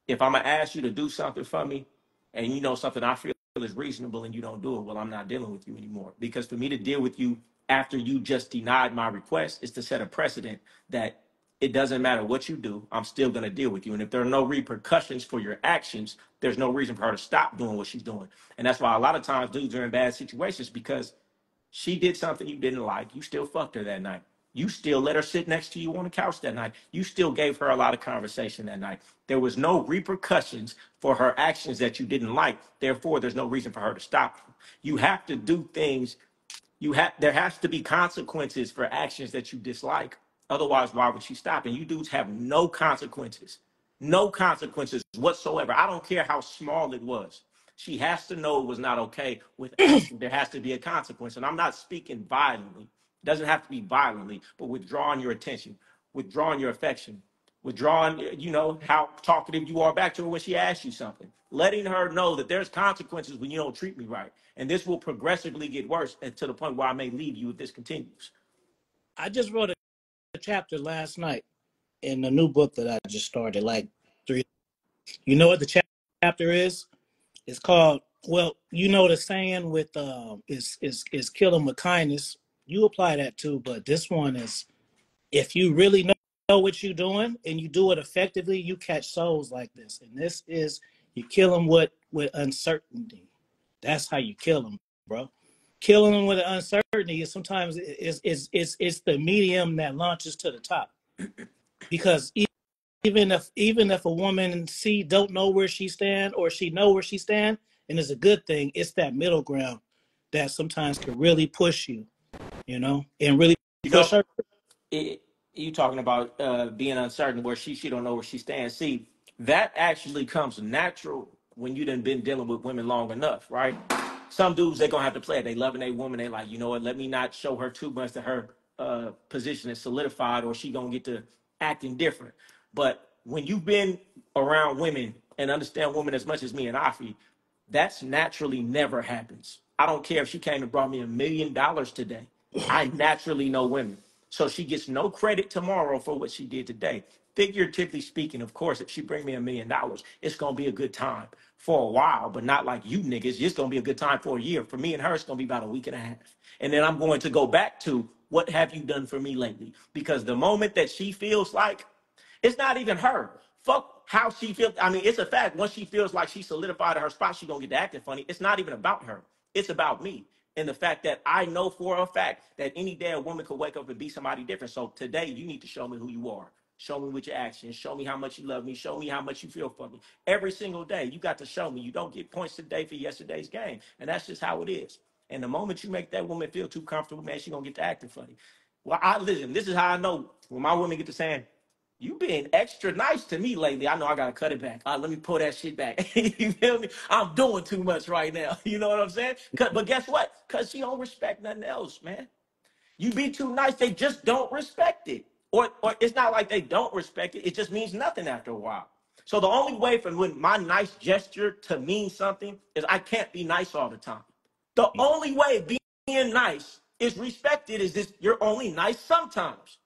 If I'm gonna ask you to do something for me, and you know something I feel is reasonable, and you don't do it, well, I'm not dealing with you anymore. Because for me to deal with you after you just denied my request is to set a precedent that it doesn't matter what you do, I'm still gonna deal with you. And if there are no repercussions for your actions, there's no reason for her to stop doing what she's doing. And that's why a lot of times dudes are in bad situations, because she did something you didn't like. You still fucked her that night. You still let her sit next to you on the couch that night. You still gave her a lot of conversation that night. There was no repercussions for her actions that you didn't like. Therefore, there's no reason for her to stop you. You have to do things. There has to be consequences for actions that you dislike. Otherwise, why would she stop? And you dudes have no consequences. No consequences whatsoever. I don't care how small it was. She has to know it was not okay with action. There has to be a consequence. And I'm not speaking violently. It doesn't have to be violently, but withdrawing your attention, withdrawing your affection, withdrawing, how talkative you are back to her when she asks you something. Letting her know that there's consequences when you don't treat me right. And this will progressively get worse to the point where I may leave you if this continues. I just wrote a chapter last night in the new book that I just started, like 3. You know what the chapter is? It's called, well, the saying with is kill them with kindness. You apply that too, but this one is, if you really know what you're doing and you do it effectively, you catch souls like this. And this is, you kill them with uncertainty. That's how you kill them, bro. Killing them with uncertainty is sometimes it's the medium that launches to the top. Because even if a woman don't know where she stand, or she know where she stand, and it's a good thing, it's that middle ground that sometimes can really push you, and really You push know, her. you talking about being uncertain where she don't know where she stands. See, that actually comes natural when you done been dealing with women long enough, right? Some dudes, they gonna have to play it. They loving a woman. They like, you know what? Let me not show her too much that her position is solidified, or she gonna get to acting different. But when you've been around women and understand women as much as me and Afi, that's naturally never happens. I don't care if she came and brought me $1,000,000 today. I naturally know women. So she gets no credit tomorrow for what she did today. Figuratively speaking, of course, if she bring me $1,000,000, it's gonna be a good time for a while, but not like you niggas. It's gonna be a good time for a year. For me and her, it's gonna be about a week and a half. And then I'm going to go back to, what have you done for me lately? Because the moment that she feels like, it's not even her. Fuck how she feels. I mean, it's a fact. Once she feels like she solidified her spot, she gonna get to acting funny. It's not even about her. It's about me. And the fact that I know for a fact that any day a woman could wake up and be somebody different. So today you need to show me who you are. Show me with your actions. Show me how much you love me. Show me how much you feel for me. Every single day, you got to show me. You don't get points today for yesterday's game. And that's just how it is. And the moment you make that woman feel too comfortable, man, she gonna get to acting funny. Well, listen, this is how I know when my women get to saying, you been extra nice to me lately. I know I gotta cut it back. Let me pull that shit back. You feel me? I'm doing too much right now. You know what I'm saying? But guess what? Cause she don't respect nothing else, man. You be too nice, they just don't respect it. Or it's not like they don't respect it. It just means nothing after a while. So the only way for when my nice gesture to mean something is I can't be nice all the time. The only way being nice is respected is this: you're only nice sometimes.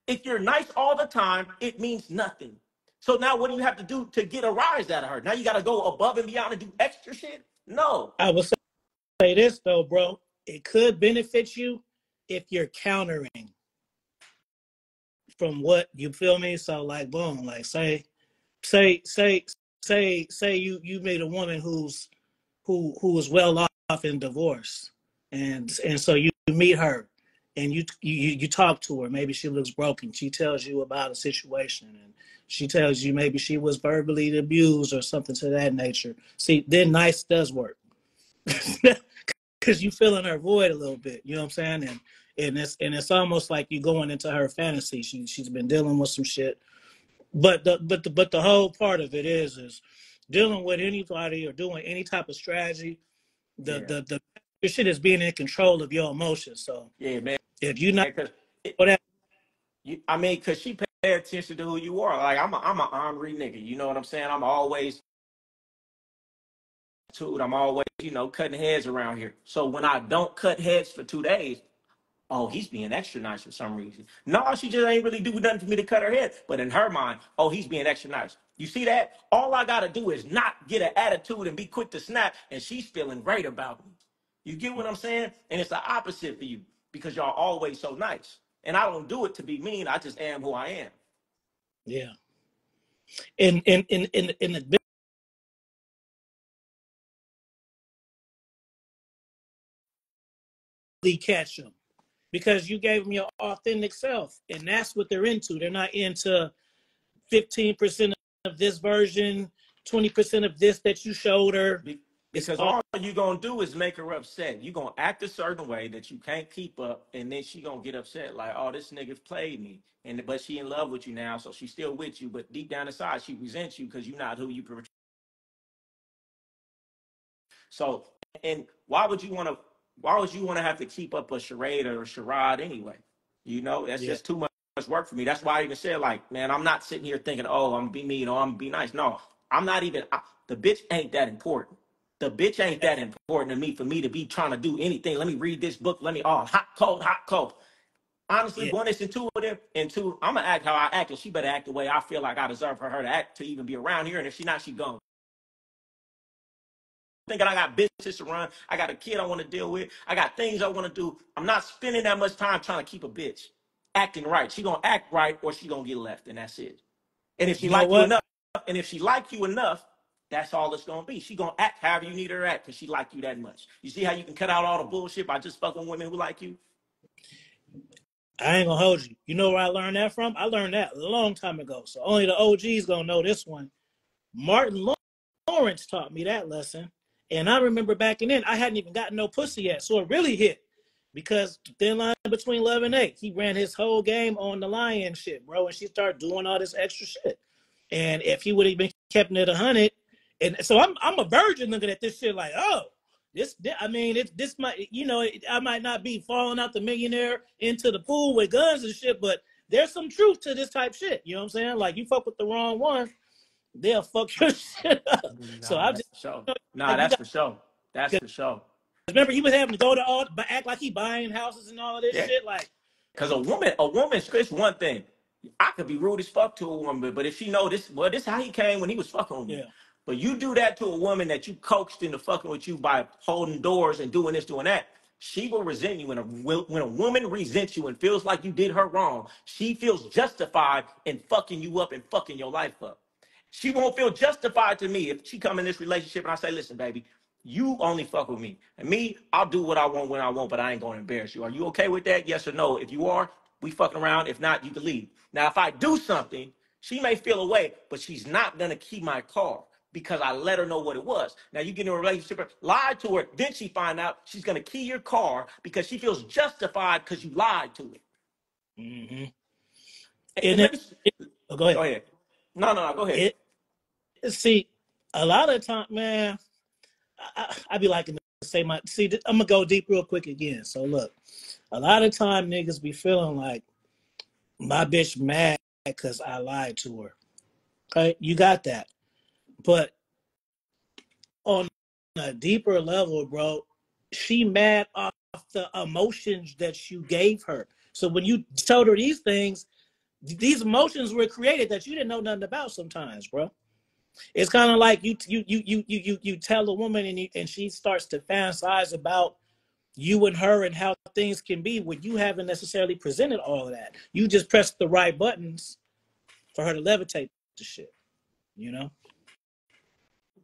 If you're nice all the time, it means nothing. So now what do you have to do to get a rise out of her? Now you got to go above and beyond and do extra shit? No. I will say this though, bro. It could benefit you if you're countering from what you feel me. So like, boom, like say you made a woman who is well off in divorce, and so you meet her, and you talk to her. Maybe she looks broken. She tells you about a situation, and she tells you maybe she was verbally abused or something to that nature. See, then nice does work. Because you filling her void a little bit, you know what I'm saying? And it's almost like you going into her fantasy. She's been dealing with some shit, but the whole part of it is dealing with anybody or doing any type of strategy. Yeah. The your shit is being in control of your emotions. So Yeah, man. if you're not Because whatever, I mean, because she pay attention to who you are. Like I'm an ornery nigga. You know what I'm saying? I'm always I'm always, cutting heads around here. So when I don't cut heads for 2 days, oh, he's being extra nice for some reason. No, she just ain't really do nothing for me to cut her head. But in her mind, oh, he's being extra nice. You see that? All I gotta do is not get an attitude and be quick to snap, and she's feeling great about me. You get what I'm saying? And it's the opposite for you because y'all always so nice. And I don't do it to be mean. I just am who I am. yeah. In the catch them because you gave them your authentic self, and that's what they're into. They're not into 15% of this version, 20% of this that you showed her. It's Because all all you gonna do is make her upset. You gonna act a certain way that you can't keep up, and then she gonna get upset, like, "Oh, this nigga played me," and but she in love with you now, so she's still with you, but deep down inside, she resents you because you're not who you. So, and why would you want to? Why would you want to have to keep up a charade or a charade anyway? That's yeah, just too much work for me. That's why I even said, like, man, I'm not sitting here thinking, oh, I'm gonna be mean or I'm gonna be nice. No, I'm not even. The bitch ain't that important. The bitch ain't that important to me for me to be trying to do anything. Let me read this book. Let me hot cold, hot cold. Honestly, yeah. one is intuitive, and two, I'm gonna act how I act, and she better act the way I feel like I deserve for her to act to even be around here. And if she not, she gone. Thinking I got business to run. I got a kid I want to deal with. I got things I want to do. I'm not spending that much time trying to keep a bitch acting right. She gonna act right or she gonna get left, and that's it. And if she You know like you what? enough, that's all it's gonna be. She gonna act however you need her to act because she like you that much. You see how you can cut out all the bullshit by just fucking women who like you? I ain't gonna hold you. You know where I learned that from? I learned that a long time ago. So only the OGs gonna know this one. Martin Lawrence taught me that lesson. And I remember back in then, I hadn't even gotten no pussy yet. So it really hit. Because thin line between love and hate. He ran his whole game on the lion shit, bro. And she started doing all this extra shit. And if he would have been kept it 100, and so I'm a virgin looking at this shit like, oh, I mean, this might, I might not be falling out the millionaire into the pool with guns and shit, but there's some truth to this type shit. You know what I'm saying? Like, you fuck with the wrong one, they'll fuck your shit up. So Nah, I'm that's just for sure. Nah, like, you that's got, for sure. That's for sure. remember he was having to go to all, but act like he buying houses and all of this Yeah. shit. Like, Because it's one thing. I could be rude as fuck to a woman, but if she know this, well, this is how he came when he was fucking with me. yeah, But you do that to a woman that you coaxed into fucking with you by holding doors and doing this, doing that. She will resent you. When a woman resents you and feels like you did her wrong, she feels justified in fucking you up and fucking your life up. She won't feel justified to me if she come in this relationship and I say, listen, baby, you only fuck with me. And me, I'll do what I want when I want, but I ain't gonna embarrass you. Are you okay with that? Yes or no? If you are, we fucking around. If not, you can leave. Now, if I do something, she may feel away, but she's not gonna keep my car because I let her know what it was. Now you get in a relationship, lie to her, then she find out she's gonna key your car because she feels justified because you lied to it. mm-hmm. And And let me oh, go ahead. go ahead. No, go ahead. It see a lot of time, man. I be liking to say my see. I'm gonna go deep real quick again. So look, a lot of time niggas be feeling like my bitch mad because I lied to her. Okay, you got that. But on a deeper level, bro, she mad off the emotions that you gave her. So when you told her these things, these emotions were created that you didn't know nothing about. Sometimes, bro. It's kind of like you tell a woman and she starts to fantasize about you and her and how things can be when you haven't necessarily presented all of that. You just press the right buttons for her to levitate the shit, you know?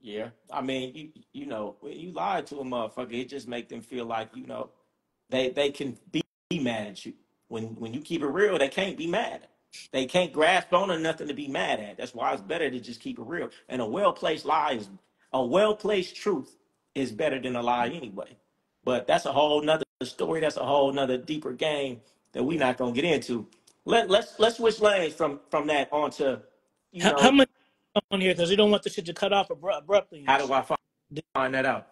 Yeah, I mean, you know, when you lie to a motherfucker, it just make them feel like, you know, they can be mad at you. When you keep it real, they can't be mad. They can't grasp on nothing to be mad at. That's why it's better to just keep it real. And a well placed truth is better than a lie anyway. But that's a whole nother story. That's a whole nother deeper game that we're not gonna get into. Let's switch lanes from that onto, you How know, much on here? Because you don't want the shit to cut off abruptly and how do I shit. find that out?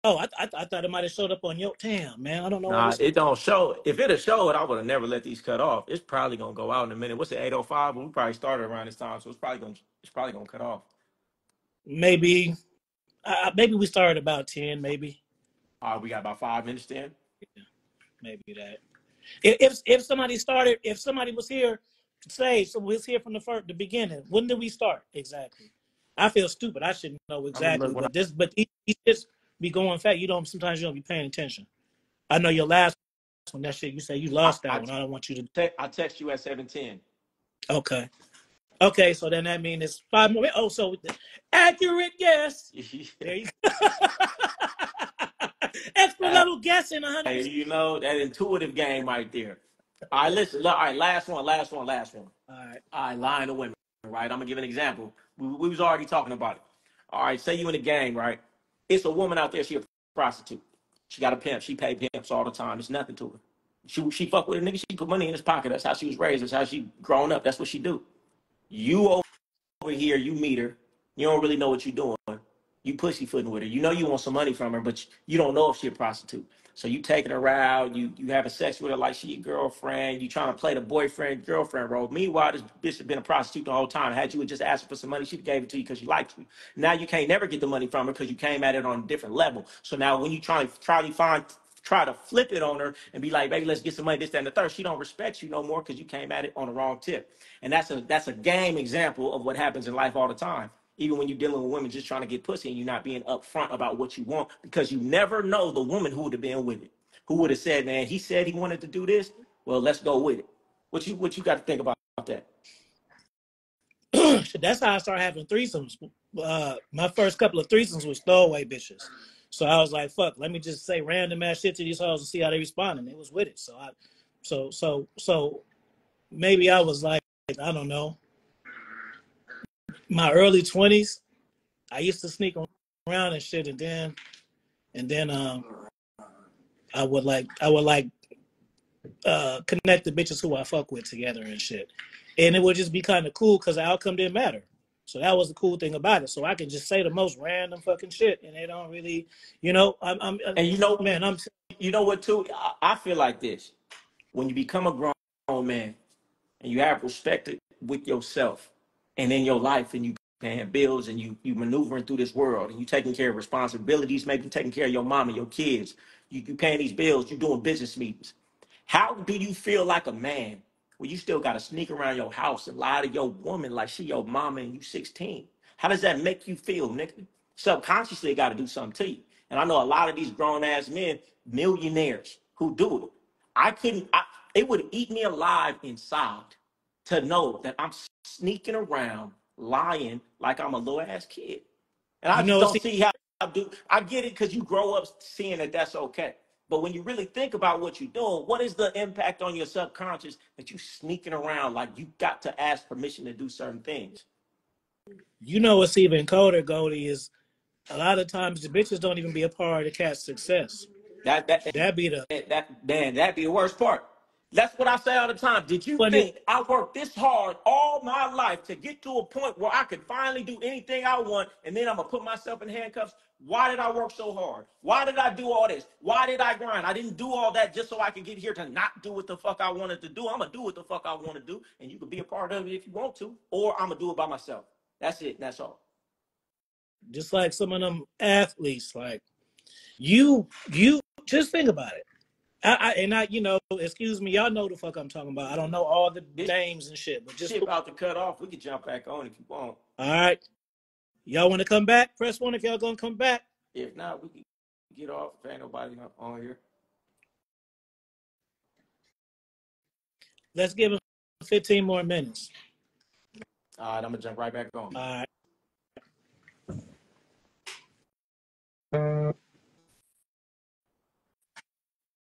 Oh, I thought it might have showed up on your damn, man. I don't know why Nah, this. it don't show. If it'd have showed, I would have never let these cut off. It's probably gonna go out in a minute. What's it, 8:05? We probably started around this time, so it's probably gonna cut off. Maybe maybe we started about 10, maybe. All right, we got about 5 minutes then. Yeah, maybe that. If somebody was here, say so was here from the beginning. When did we start exactly? I feel stupid. I shouldn't know I'm gonna exactly, look when but these just be going fat. Sometimes you don't be paying attention. I know your last one. That shit you say you I lost that I, one. I don't want you to. I text you at 7:10. Okay. Okay, so then that means it's 5 more. Oh, so accurate guess. There you go. Extra level guessing 100%. You know that intuitive game right there. All right, listen. All right, last one. All right. All right, lying to women. Right, I'm gonna give an example. We was already talking about it. All right, say you in a game, right? It's a woman out there. She a prostitute. She got a pimp. She pay pimps all the time. It's nothing to her. She fuck with a nigga. She put money in his pocket. That's how she was raised. That's how she grown up. That's what she do. You over here, you meet her. You don't really know what you're doing. You pussyfooting with her. You know you want some money from her, but you don't know if she's a prostitute. So you taking her out, you having sex with her like she your girlfriend. You trying to play the boyfriend girlfriend role. Meanwhile, this bitch has been a prostitute the whole time. Had you just asked her for some money, she gave it to you because she liked you. Now you can't never get the money from her because you came at it on a different level. So now when you try to flip it on her and be like, baby, let's get some money, this, that, and the third. She don't respect you no more because you came at it on the wrong tip. And that's a game example of what happens in life all the time. Even when you're dealing with women just trying to get pussy and you're not being upfront about what you want, because you never know the woman who would have been with it, who would have said, man, he said he wanted to do this. Well, let's go with it. What you got to think about that? That's how I started having threesomes. My first couple of threesomes was throwaway bitches. So I was like, fuck, let me just say random ass shit to these hoes and see how they respond. And they was with it. So maybe I was like, I don't know, my early 20s. I used to sneak around and shit, and then I would like connect the bitches who I fuck with together and shit. And it would just be kind of cool because the outcome didn't matter. So that was the cool thing about it. So I can just say the most random fucking shit, and they don't really, And man, you know what too? I feel like this. When you become a grown man and you have respect with yourself and in your life, and you paying bills, and you maneuvering through this world, and you taking care of responsibilities, maybe taking care of your mom and your kids, you paying these bills, you doing business meetings. How do you feel like a man when you still got to sneak around your house and lie to your woman like she your mama and you 16? How does that make you feel, nigga? Subconsciously, it got to do something to you. And I know a lot of these grown ass men, millionaires, who do it. I couldn't. It would eat me alive inside to know that I'm sneaking around, lying like I'm a little ass kid. And I you just know, don't see, see how I do. I get it because you grow up seeing that that's okay. But when you really think about what you're doing, what is the impact on your subconscious that you sneaking around like you got to ask permission to do certain things? what's even colder, Goldie, is a lot of times the bitches don't even be a part of the cat's success. That that That be the that man, that'd be the worst part. That's what I say all the time. Did you funny. think I worked this hard all my life to get to a point where I could finally do anything I want, and then I'm gonna put myself in handcuffs? Why did I work so hard? Why did I do all this? Why did I grind? I didn't do all that just so I could get here to not do what the fuck I wanted to do. I'm gonna do what the fuck I want to do, and you can be a part of it if you want to, or I'm gonna do it by myself. That's it. That's all. Just like some of them athletes, like you just think about it. Excuse me, y'all know the fuck I'm talking about. I don't know all the This names and shit, but just shit about to cut off. We can jump back on if you want. all right. Y'all want to come back? Press one if y'all gonna come back. If not, we can get off if ain't nobody on here. Let's give it 15 more minutes. All right, I'm gonna jump right back on. All right.